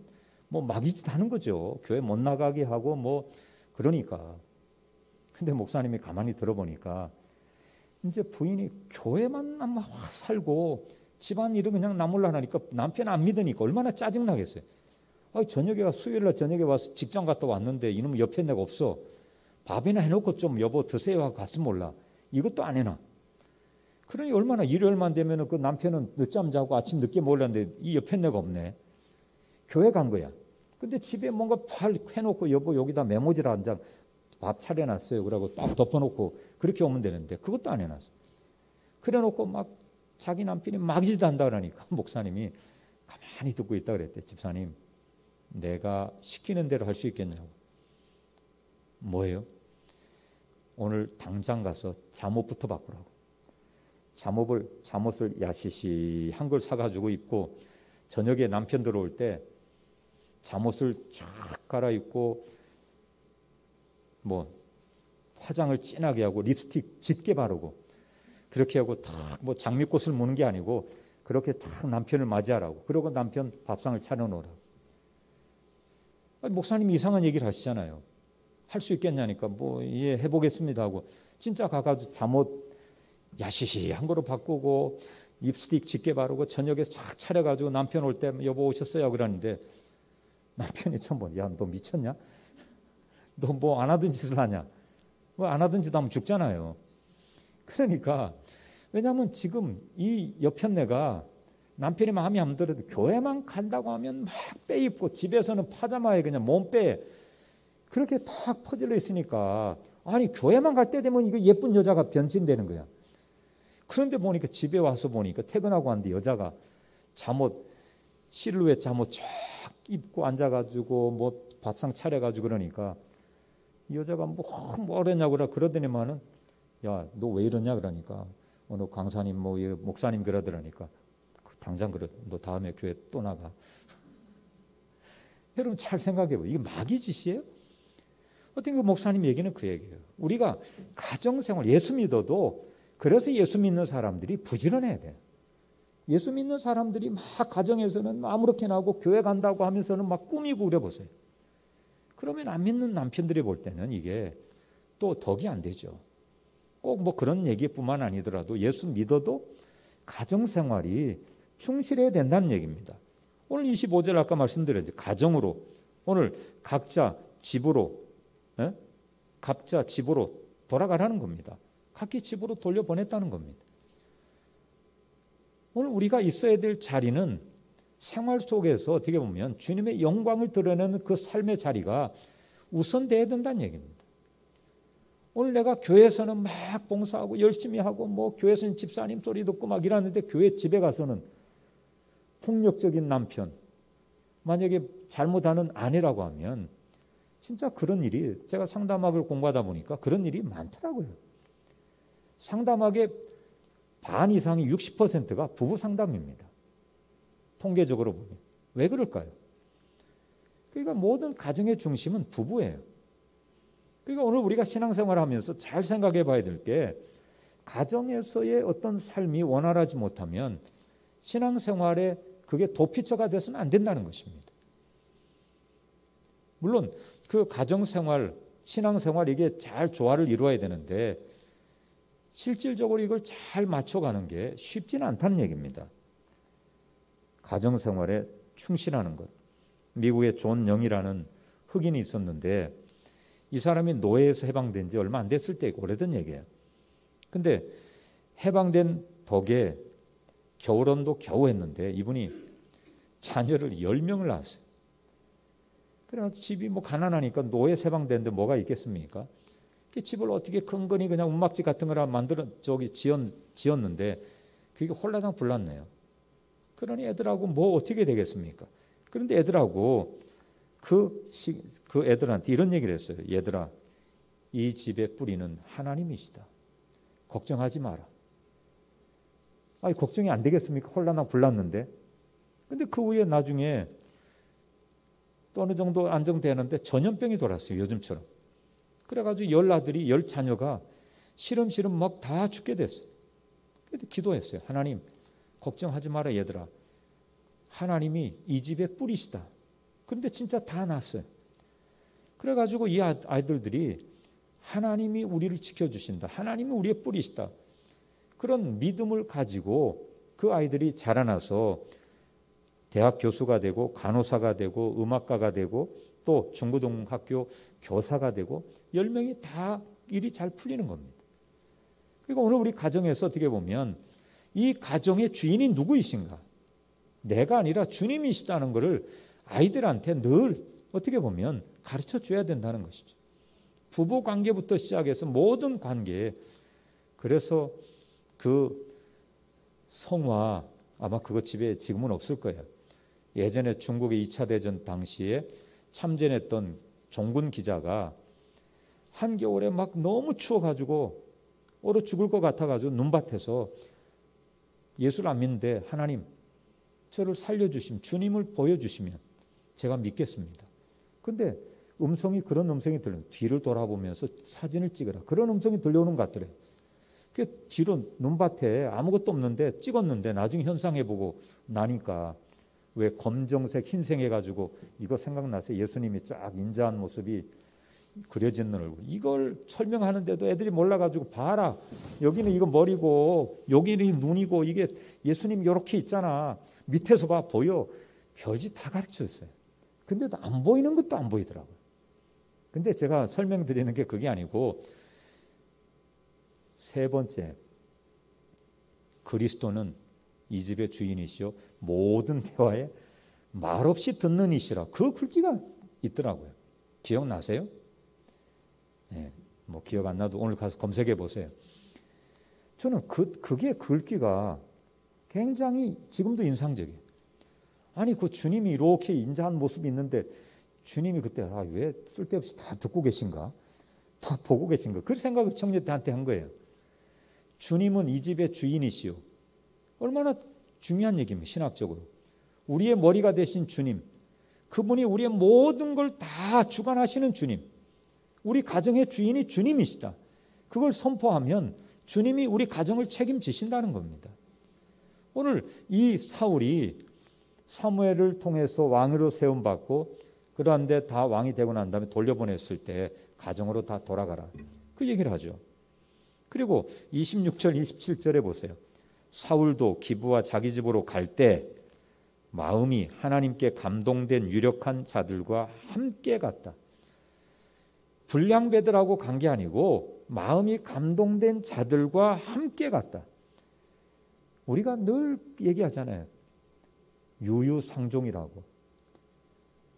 뭐 마귀짓 하는 거죠. 교회 못 나가게 하고 뭐 그러니까. 근데 목사님이 가만히 들어보니까 이제 부인이 교회만 살고 집안일은 그냥 나몰라 하니까 남편 안 믿으니까 얼마나 짜증나겠어요. 저녁에 수요일날 저녁에 와서 직장 갔다 왔는데 이놈 옆에 내가 없어. 밥이나 해놓고 좀 여보 드세요 하고 갔으면 몰라. 이것도 안 해놔. 그러니 얼마나 일요일만 되면 그 남편은 늦잠 자고 아침 늦게 먹으려는데 이 옆에 내가 없네. 교회 간 거야. 근데 집에 뭔가 해놓고 여보 여기다 메모지를 한 장 밥 차려놨어요. 그러고 딱 덮어놓고 그렇게 오면 되는데 그것도 안 해놨어. 그래놓고 막 자기 남편이 마귀짓 한다 그러니까 목사님이 가만히 듣고 있다 그랬대. 집사님, 내가 시키는 대로 할 수 있겠냐고. 뭐예요? 오늘 당장 가서 잠옷부터 바꾸라고. 잠옷을 야시시한 걸 사가지고 입고 저녁에 남편 들어올 때 잠옷을 쫙 갈아입고 뭐 화장을 진하게 하고 립스틱 짙게 바르고 그렇게 하고 다 뭐 장미꽃을 무는 게 아니고 그렇게 딱 남편을 맞이하라고. 그러고 남편 밥상을 차려놓으라고. 목사님이 이상한 얘기를 하시잖아요. 할 수 있겠냐니까 뭐 예 해보겠습니다 하고 진짜 가가지고 잠옷 야시시한 거로 바꾸고 립스틱 짙게 바르고 저녁에 착 차려가지고 남편 올 때 여보 오셨어요 그러는데 남편이 처음 보니 야 너 미쳤냐? 너 뭐 안 하던 짓을 하냐? 뭐 안 하던 짓 하면 죽잖아요. 그러니까 왜냐하면 지금 이 여편네가 남편이 마음에 안 들어도 교회만 간다고 하면 막 빼입고 집에서는 파자마에 그냥 몸빼 그렇게 탁 퍼질러 있으니까 아니 교회만 갈 때 되면 이거 예쁜 여자가 변신되는 거야. 그런데 보니까 집에 와서 보니까 퇴근하고 왔는데 여자가 잠옷 실루엣 잠옷 쫙 입고 앉아가지고 뭐 밥상 차려가지고 그러니까 이 여자가 뭐 그러냐고 그러더니만은 야 너 왜 이러냐 그러니까 어느 강사님 뭐 목사님 그러더라니까 당장 그래 너 다음에 교회 또 나가. 여러분 잘 생각해보세요. 이게 마귀짓이에요? 어떤 그 목사님 얘기는 그 얘기예요. 우리가 가정생활 예수 믿어도 그래서 예수 믿는 사람들이 부지런해야 돼요. 예수 믿는 사람들이 막 가정에서는 아무렇게나 하고 교회 간다고 하면서는 막 꾸미고 그래보세요. 그러면 안 믿는 남편들이 볼 때는 이게 또 덕이 안 되죠. 꼭 뭐 그런 얘기뿐만 아니더라도 예수 믿어도 가정생활이 충실해야 된다는 얘기입니다. 오늘 25절 아까 말씀드렸죠. 가정으로 오늘 각자 집으로 돌아가라는 겁니다. 각기 집으로 돌려보냈다는 겁니다. 오늘 우리가 있어야 될 자리는 생활 속에서 어떻게 보면 주님의 영광을 드러내는 그 삶의 자리가 우선돼야 된다는 얘기입니다. 오늘 내가 교회에서는 막 봉사하고 열심히 하고 뭐 교회에서는 집사님 소리 듣고 막 이러는데 교회 집에 가서는 폭력적인 남편, 만약에 잘못하는 아내라고 하면 진짜 그런 일이 제가 상담학을 공부하다 보니까 그런 일이 많더라고요. 상담학의 반 이상이 60%가 부부 상담입니다. 통계적으로 보면. 왜 그럴까요? 그러니까 모든 가정의 중심은 부부예요. 그러니까 오늘 우리가 신앙생활을 하면서 잘 생각해 봐야 될 게 가정에서의 어떤 삶이 원활하지 못하면 신앙생활에 그게 도피처가 돼서는 안 된다는 것입니다. 물론 그 가정생활, 신앙생활 이게 잘 조화를 이루어야 되는데 실질적으로 이걸 잘 맞춰가는 게 쉽지는 않다는 얘기입니다. 가정생활에 충실하는 것. 미국의 존 영이라는 흑인이 있었는데 이 사람이 노예에서 해방된 지 얼마 안 됐을 때 오래된 얘기예요. 근데 해방된 덕에 겨울원도 겨우 했는데 이분이 자녀를 10명을 낳았어요. 그래서 집이 뭐 가난하니까 노예 해방됐는데 뭐가 있겠습니까? 그 집을 어떻게 근근히 그냥 움막집 같은 거라 만들어 지었는데 그게 홀라당 불났네요. 그러니 애들하고 뭐 어떻게 되겠습니까? 그런데 애들하고 그 애들한테 이런 얘기를 했어요. 얘들아, 이 집의 뿌리는 하나님이시다. 걱정하지 마라. 아니 걱정이 안 되겠습니까? 홀라당 불났는데. 근데 그 후에 나중에 또 어느 정도 안정되는데 전염병이 돌았어요. 요즘처럼. 그래가지고 10아들이 10자녀가 시름시름 막 다 죽게 됐어요. 그래도 기도했어요. 하나님 걱정하지 마라 얘들아. 하나님이 이 집의 뿌리시다. 그런데 진짜 다 났어요. 그래가지고 이 아이들이 하나님이 우리를 지켜주신다. 하나님이 우리의 뿌리시다. 그런 믿음을 가지고 그 아이들이 자라나서 대학 교수가 되고 간호사가 되고 음악가가 되고 또 중고등학교 교사가 되고 10명이 다 일이 잘 풀리는 겁니다. 그러니까 오늘 우리 가정에서 어떻게 보면 이 가정의 주인이 누구이신가? 내가 아니라 주님이시다는 것을 아이들한테 늘 어떻게 보면 가르쳐 줘야 된다는 것이죠. 부부 관계부터 시작해서 모든 관계에 그래서 그 성화 아마 그거 집에 지금은 없을 거예요. 예전에 중국의 2차 대전 당시에 참전했던 종군 기자가 한겨울에 막 너무 추워가지고 얼어 죽을 것 같아가지고 눈밭에서 예수를 안 믿는데 하나님 저를 살려주시면 주님을 보여주시면 제가 믿겠습니다. 근데 그런 음성이 들려요. 뒤를 돌아보면서 사진을 찍으라. 그런 음성이 들려오는 것 같더래요. 그 뒤로 눈밭에 아무것도 없는데 찍었는데 나중에 현상해보고 나니까 왜 검정색 흰색 해가지고 이거 생각나세요? 예수님이 쫙 인자한 모습이 그려지는 얼굴. 이걸 설명하는데도 애들이 몰라가지고 봐라. 여기는 이거 머리고 여기는 눈이고 이게 예수님 이렇게 있잖아. 밑에서 봐 보여. 별짓 다 가르쳐줬어요. 근데도 안 보이는 것도 안 보이더라고요. 근데 제가 설명드리는 게 그게 아니고 세 번째, 그리스도는 이 집의 주인이시오. 모든 대화에 말없이 듣는 이시라. 그 글귀가 있더라고요. 기억나세요? 네, 뭐 기억 안 나도 오늘 가서 검색해 보세요. 저는 그게 글귀가 굉장히 지금도 인상적이에요. 아니 그 주님이 이렇게 인자한 모습이 있는데 주님이 그때 왜 쓸데없이 다 듣고 계신가? 다 보고 계신가? 그 생각을 청년 때한테 한 거예요. 주님은 이 집의 주인이시오. 얼마나 중요한 얘기입니다. 신학적으로. 우리의 머리가 되신 주님. 그분이 우리의 모든 걸 다 주관하시는 주님. 우리 가정의 주인이 주님이시다. 그걸 선포하면 주님이 우리 가정을 책임지신다는 겁니다. 오늘 이 사울이 사무엘을 통해서 왕으로 세움받고 그런데 다 왕이 되고 난 다음에 돌려보냈을 때 가정으로 다 돌아가라. 그 얘기를 하죠. 그리고 26절 27절에 보세요. 사울도 기브와 자기 집으로 갈 때 마음이 하나님께 감동된 유력한 자들과 함께 갔다. 불량배들하고 간 게 아니고 마음이 감동된 자들과 함께 갔다. 우리가 늘 얘기하잖아요. 유유상종이라고.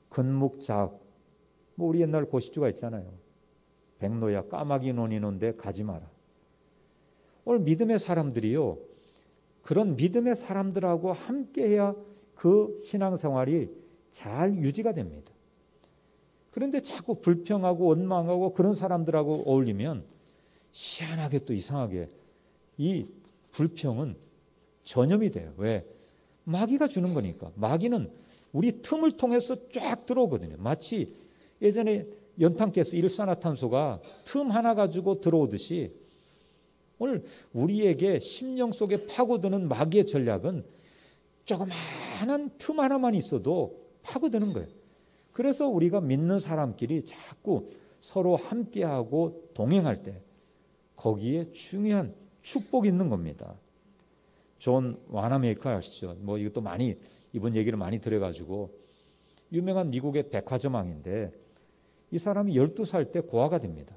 근묵자학. 뭐 우리 옛날 고시주가 있잖아요. 백로야 까마귀 논이는데 가지 마라. 오늘 믿음의 사람들이요. 그런 믿음의 사람들하고 함께해야 그 신앙생활이 잘 유지가 됩니다. 그런데 자꾸 불평하고 원망하고 그런 사람들하고 어울리면 희한하게 또 이상하게 이 불평은 전염이 돼요. 왜? 마귀가 주는 거니까. 마귀는 우리 틈을 통해서 쫙 들어오거든요. 마치 예전에 연탄가스 일산화탄소가 틈 하나 가지고 들어오듯이 오늘 우리에게 심령 속에 파고드는 마귀의 전략은 조그마한 틈 하나만 있어도 파고드는 거예요. 그래서 우리가 믿는 사람끼리 자꾸 서로 함께하고 동행할 때 거기에 중요한 축복이 있는 겁니다. 존 와나메이커 아시죠? 뭐 이것도 많이 이번 얘기를 많이 들어가지고 유명한 미국의 백화점왕인데 이 사람이 12살 때 고아가 됩니다.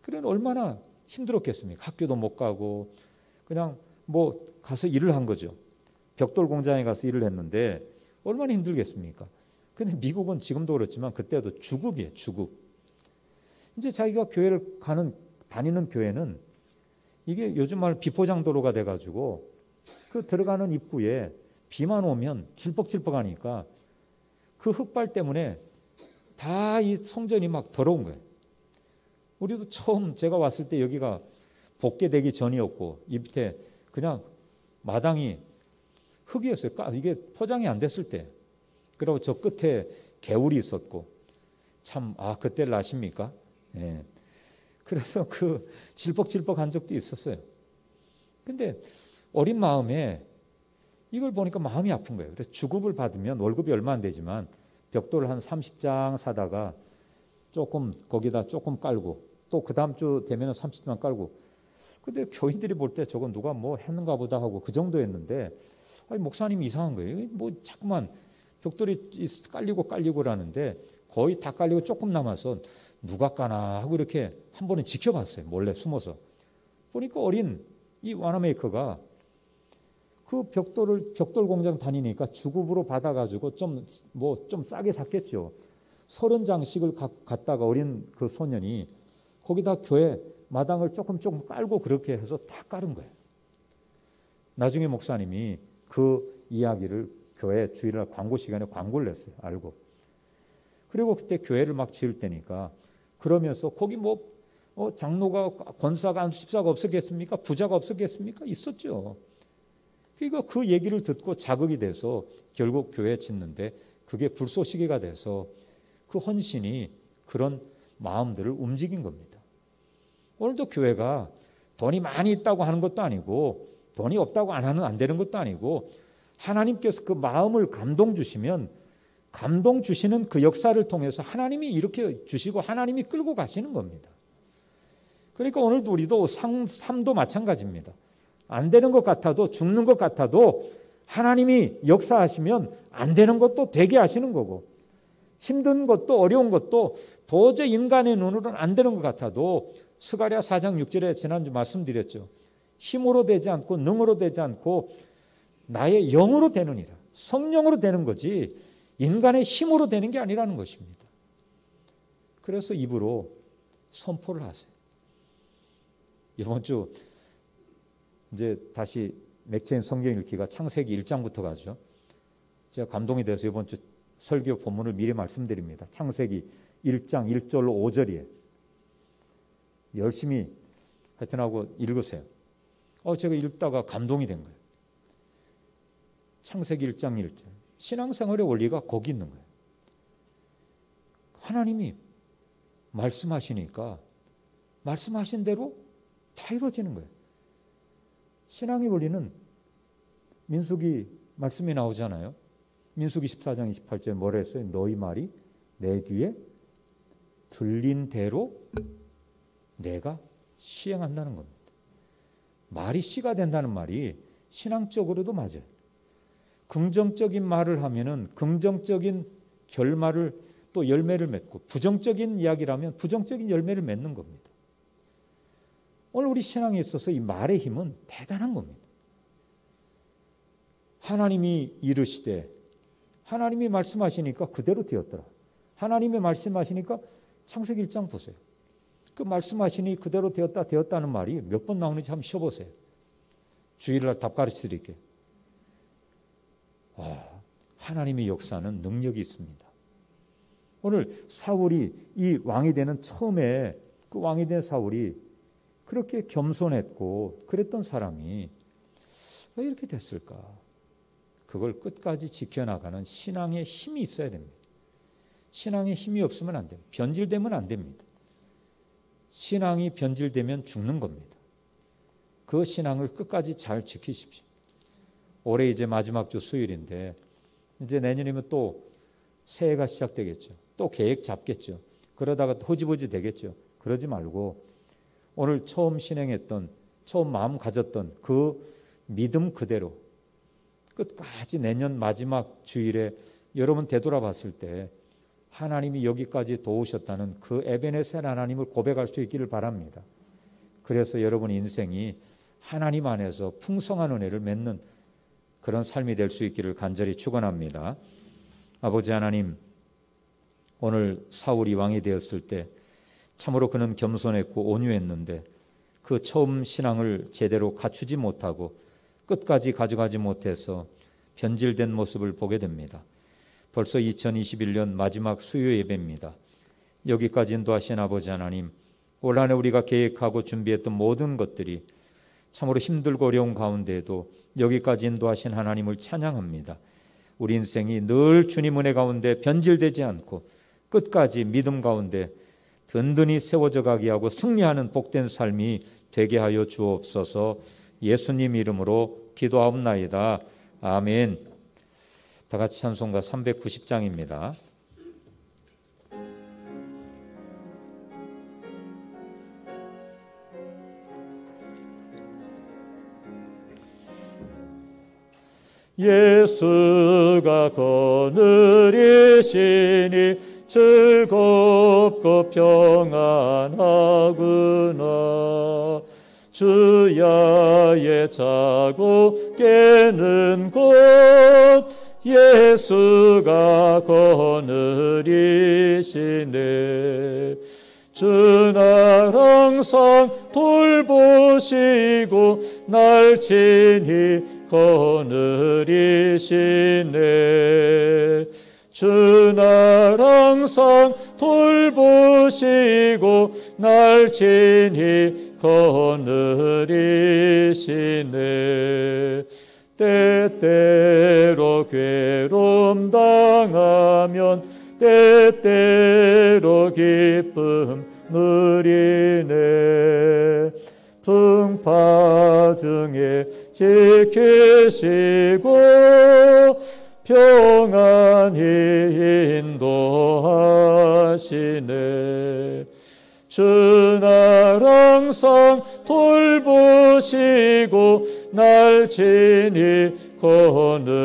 그래 얼마나 힘들었겠습니까? 학교도 못 가고 그냥 뭐 가서 일을 한 거죠. 벽돌 공장에 가서 일을 했는데 얼마나 힘들겠습니까? 근데 미국은 지금도 그렇지만 그때도 주급이에요. 주급. 이제 자기가 교회를 다니는 교회는 이게 요즘 말 비포장도로가 돼가지고 그 들어가는 입구에 비만 오면 질퍽질퍽하니까 그 흙발 때문에 다 이 성전이 막 더러운 거예요. 우리도 처음 제가 왔을 때 여기가 복개되기 전이었고 이 밑에 그냥 마당이 흙이었어요. 이게 포장이 안 됐을 때. 그리고 저 끝에 개울이 있었고 참 그때를 아십니까? 예. 그래서 그 질퍽질퍽한 적도 있었어요. 근데 어린 마음에 이걸 보니까 마음이 아픈 거예요. 그래서 주급을 받으면 월급이 얼마 안 되지만 벽돌 한 30장 사다가 조금 거기다 조금 깔고 또 그 다음 주 되면 30장 깔고 근데 교인들이 볼 때 저건 누가 뭐 했는가 보다 하고 그 정도였는데 아니 목사님이 이상한 거예요. 뭐 자꾸만 벽돌이 깔리고라는데 거의 다 깔리고 조금 남아서 누가 까나 하고 이렇게 한 번은 지켜봤어요. 몰래 숨어서. 보니까 어린 이 와나메이커가 그 벽돌 공장 다니니까 주급으로 받아가지고 좀 싸게 샀겠죠. 30장씩을 갖다가 어린 그 소년이 거기다 교회 마당을 조금 깔고 그렇게 해서 다 깔은 거예요. 나중에 목사님이 그 이야기를 교회 주일날 광고 시간에 광고를 냈어요. 알고. 그리고 그때 교회를 막 지을 때니까 그러면서 거기 장로가 권사가 안수집사가 없었겠습니까? 부자가 없었겠습니까? 있었죠. 그러니까 그 얘기를 듣고 자극이 돼서 결국 교회 짓는데 그게 불쏘시개가 돼서 그 헌신이 그런 마음들을 움직인 겁니다. 오늘도 교회가 돈이 많이 있다고 하는 것도 아니고 돈이 없다고 안 되는 것도 아니고 하나님께서 그 마음을 감동 주시면 감동 주시는 그 역사를 통해서 하나님이 이렇게 주시고 하나님이 끌고 가시는 겁니다. 그러니까 오늘도 우리도 삶도 마찬가지입니다. 안 되는 것 같아도 죽는 것 같아도 하나님이 역사하시면 안 되는 것도 되게 하시는 거고 힘든 것도 어려운 것도 도저히 인간의 눈으로는 안 되는 것 같아도 스가랴 4장 6절에 지난주 말씀드렸죠. 힘으로 되지 않고 능으로 되지 않고 나의 영으로 되느니라. 성령으로 되는 거지 인간의 힘으로 되는 게 아니라는 것입니다. 그래서 입으로 선포를 하세요. 이번 주 이제 다시 맥체인 성경 읽기가 창세기 1장부터 가죠. 제가 감동이 돼서 이번 주 설교 본문을 미리 말씀드립니다. 창세기 1장 1절로 5절이에요. 열심히 하여튼 하고 읽으세요. 제가 읽다가 감동이 된 거예요. 창세기 1장 1절. 신앙생활의 원리가 거기 있는 거예요. 하나님이 말씀하시니까 말씀하신 대로 다 이루어지는 거예요. 신앙의 원리는 민수기 말씀이 나오잖아요. 민수기 14장 28절에 뭐라 했어요? 너희 말이 내 귀에 들린 대로 내가 시행한다는 겁니다. 말이 씨가 된다는 말이 신앙적으로도 맞아요. 긍정적인 말을 하면은 긍정적인 결말을 또 열매를 맺고 부정적인 이야기라면 부정적인 열매를 맺는 겁니다. 오늘 우리 신앙에 있어서 이 말의 힘은 대단한 겁니다. 하나님이 이르시되 하나님이 말씀하시니까 그대로 되었더라. 하나님이 말씀하시니까 창세기 1장 보세요. 그 말씀하시니 그대로 되었다는 말이 몇 번 나오는지 한번 쉬어보세요. 주일날 답 가르쳐 드릴게요. 하나님의 역사는 능력이 있습니다. 오늘 사울이 이 왕이 되는 처음에 그 왕이 된 사울이 그렇게 겸손했고 그랬던 사람이 왜 이렇게 됐을까? 그걸 끝까지 지켜나가는 신앙의 힘이 있어야 됩니다. 신앙의 힘이 없으면 안 됩니다. 변질되면 안 됩니다. 신앙이 변질되면 죽는 겁니다. 그 신앙을 끝까지 잘 지키십시오. 올해 이제 마지막 주 수요일인데 이제 내년이면 또 새해가 시작되겠죠. 또 계획 잡겠죠. 그러다가 허지부지 되겠죠. 그러지 말고 오늘 처음 신행했던 처음 마음 가졌던 그 믿음 그대로 끝까지 내년 마지막 주일에 여러분 되돌아봤을 때 하나님이 여기까지 도우셨다는 그 에베네셀 하나님을 고백할 수 있기를 바랍니다. 그래서 여러분 인생이 하나님 안에서 풍성한 은혜를 맺는 그런 삶이 될 수 있기를 간절히 축원합니다. 아버지 하나님, 오늘 사울이 왕이 되었을 때 참으로 그는 겸손했고 온유했는데 그 처음 신앙을 제대로 갖추지 못하고 끝까지 가져가지 못해서 변질된 모습을 보게 됩니다. 벌써 2021년 마지막 수요 예배입니다. 여기까지 인도하신 아버지 하나님, 올 한 해 우리가 계획하고 준비했던 모든 것들이 참으로 힘들고 어려운 가운데에도 여기까지 인도하신 하나님을 찬양합니다. 우리 인생이 늘 주님 은혜 가운데 변질되지 않고 끝까지 믿음 가운데 든든히 세워져 가게 하고 승리하는 복된 삶이 되게 하여 주옵소서. 예수님 이름으로 기도하옵나이다. 아멘. 다 같이 찬송가 390장입니다. 예수가 거느리시니 즐겁고 평안하구나. 주야의 자고 깨는 곳 예수가 거느리시네. 주 날 항상 돌보시고 날 친히 거느리시네. 주 날 항상 돌보시고 날 친히 거느리시네. 때때로 괴로움 당하면 때때로 기쁨 누리네. 나중에 지키시고 평안히 인도하시네. 주 날 항상 돌보시고 날 친히 거느리시네.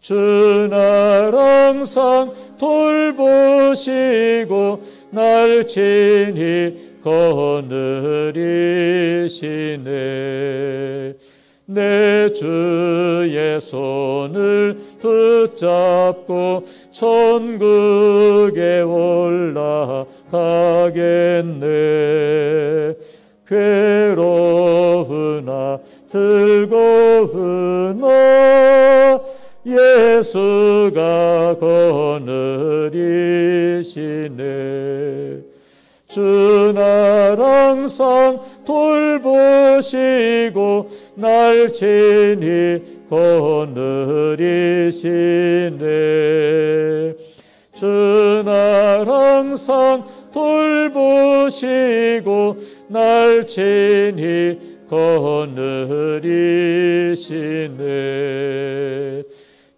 주 날 항상 돌보시고 날 친히 거느리시네. 내 주의 손을 붙잡고 천국에 올라가겠네. 괴로우나 즐거우나 예수가 거느리시네. 주 날 항상 돌보시고 날 친히 거느리시네. 주 날 항상 돌보시고 날 친히 거느리시네.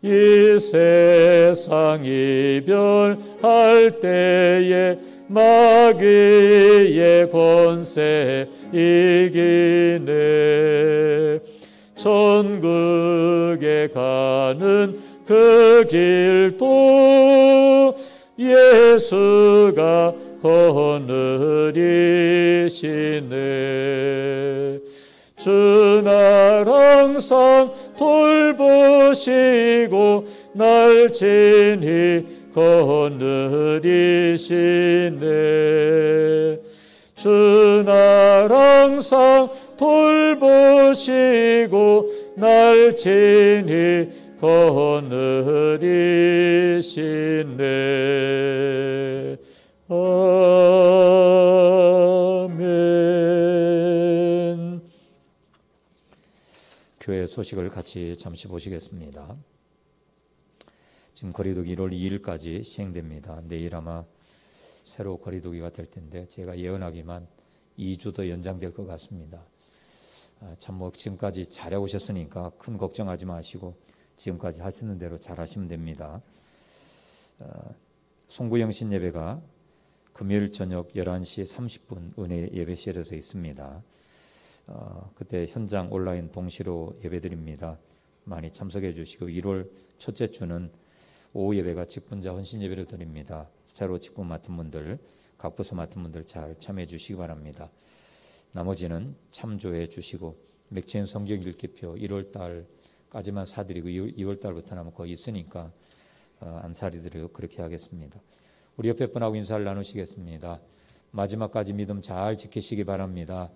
이 세상 이별할 때에 마귀의 권세 이기네. 천국에 가는 그 길도 예수가 거느리시네. 주 날 항상 돌보시고 날 친히 거느리시네. 주 날 항상 돌보시고 날 친히 거느리시네. 아멘. 교회 소식을 같이 잠시 보시겠습니다. 지금 거리두기 1월 2일까지 시행됩니다. 내일 아마 새로 거리두기가 될 텐데 제가 예언하기만 2주 더 연장될 것 같습니다. 참 뭐 지금까지 잘해 오셨으니까 큰 걱정하지 마시고 지금까지 하시는 대로 잘 하시면 됩니다. 송구영신 예배가 금요일 저녁 11시 30분 은혜 예배실에서 있습니다. 그때 현장 온라인 동시로 예배드립니다. 많이 참석해 주시고 1월 첫째 주는 오후 예배가 직분자 헌신 예배를 드립니다. 새로 직분 맡은 분들, 각 부서 맡은 분들 잘 참여해 주시기 바랍니다. 나머지는 참조해 주시고 맥주인 성경 읽기표 1월 달까지만 사드리고 2월 달부터는 아마 거의 있으니까 안 사드리고 그렇게 하겠습니다. 우리 옆에 분하고 인사를 나누시겠습니다. 마지막까지 믿음 잘 지키시기 바랍니다.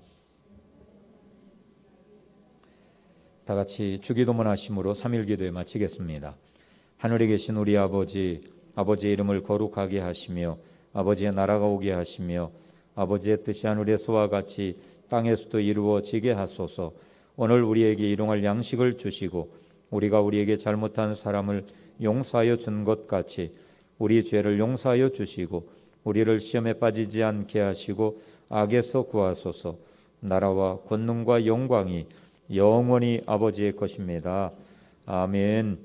다 같이 주기도문 하심으로 3일 기도에 마치겠습니다. 하늘에 계신 우리 아버지, 아버지의 이름을 거룩하게 하시며 아버지의 나라가 오게 하시며 아버지의 뜻이 하늘에서와 같이 땅에서도 이루어지게 하소서. 오늘 우리에게 일용할 양식을 주시고 우리가 우리에게 잘못한 사람을 용서하여 준 것 같이 우리 죄를 용서하여 주시고 우리를 시험에 빠지지 않게 하시고 악에서 구하소서. 나라와 권능과 영광이 영원히 아버지의 것입니다. 아멘.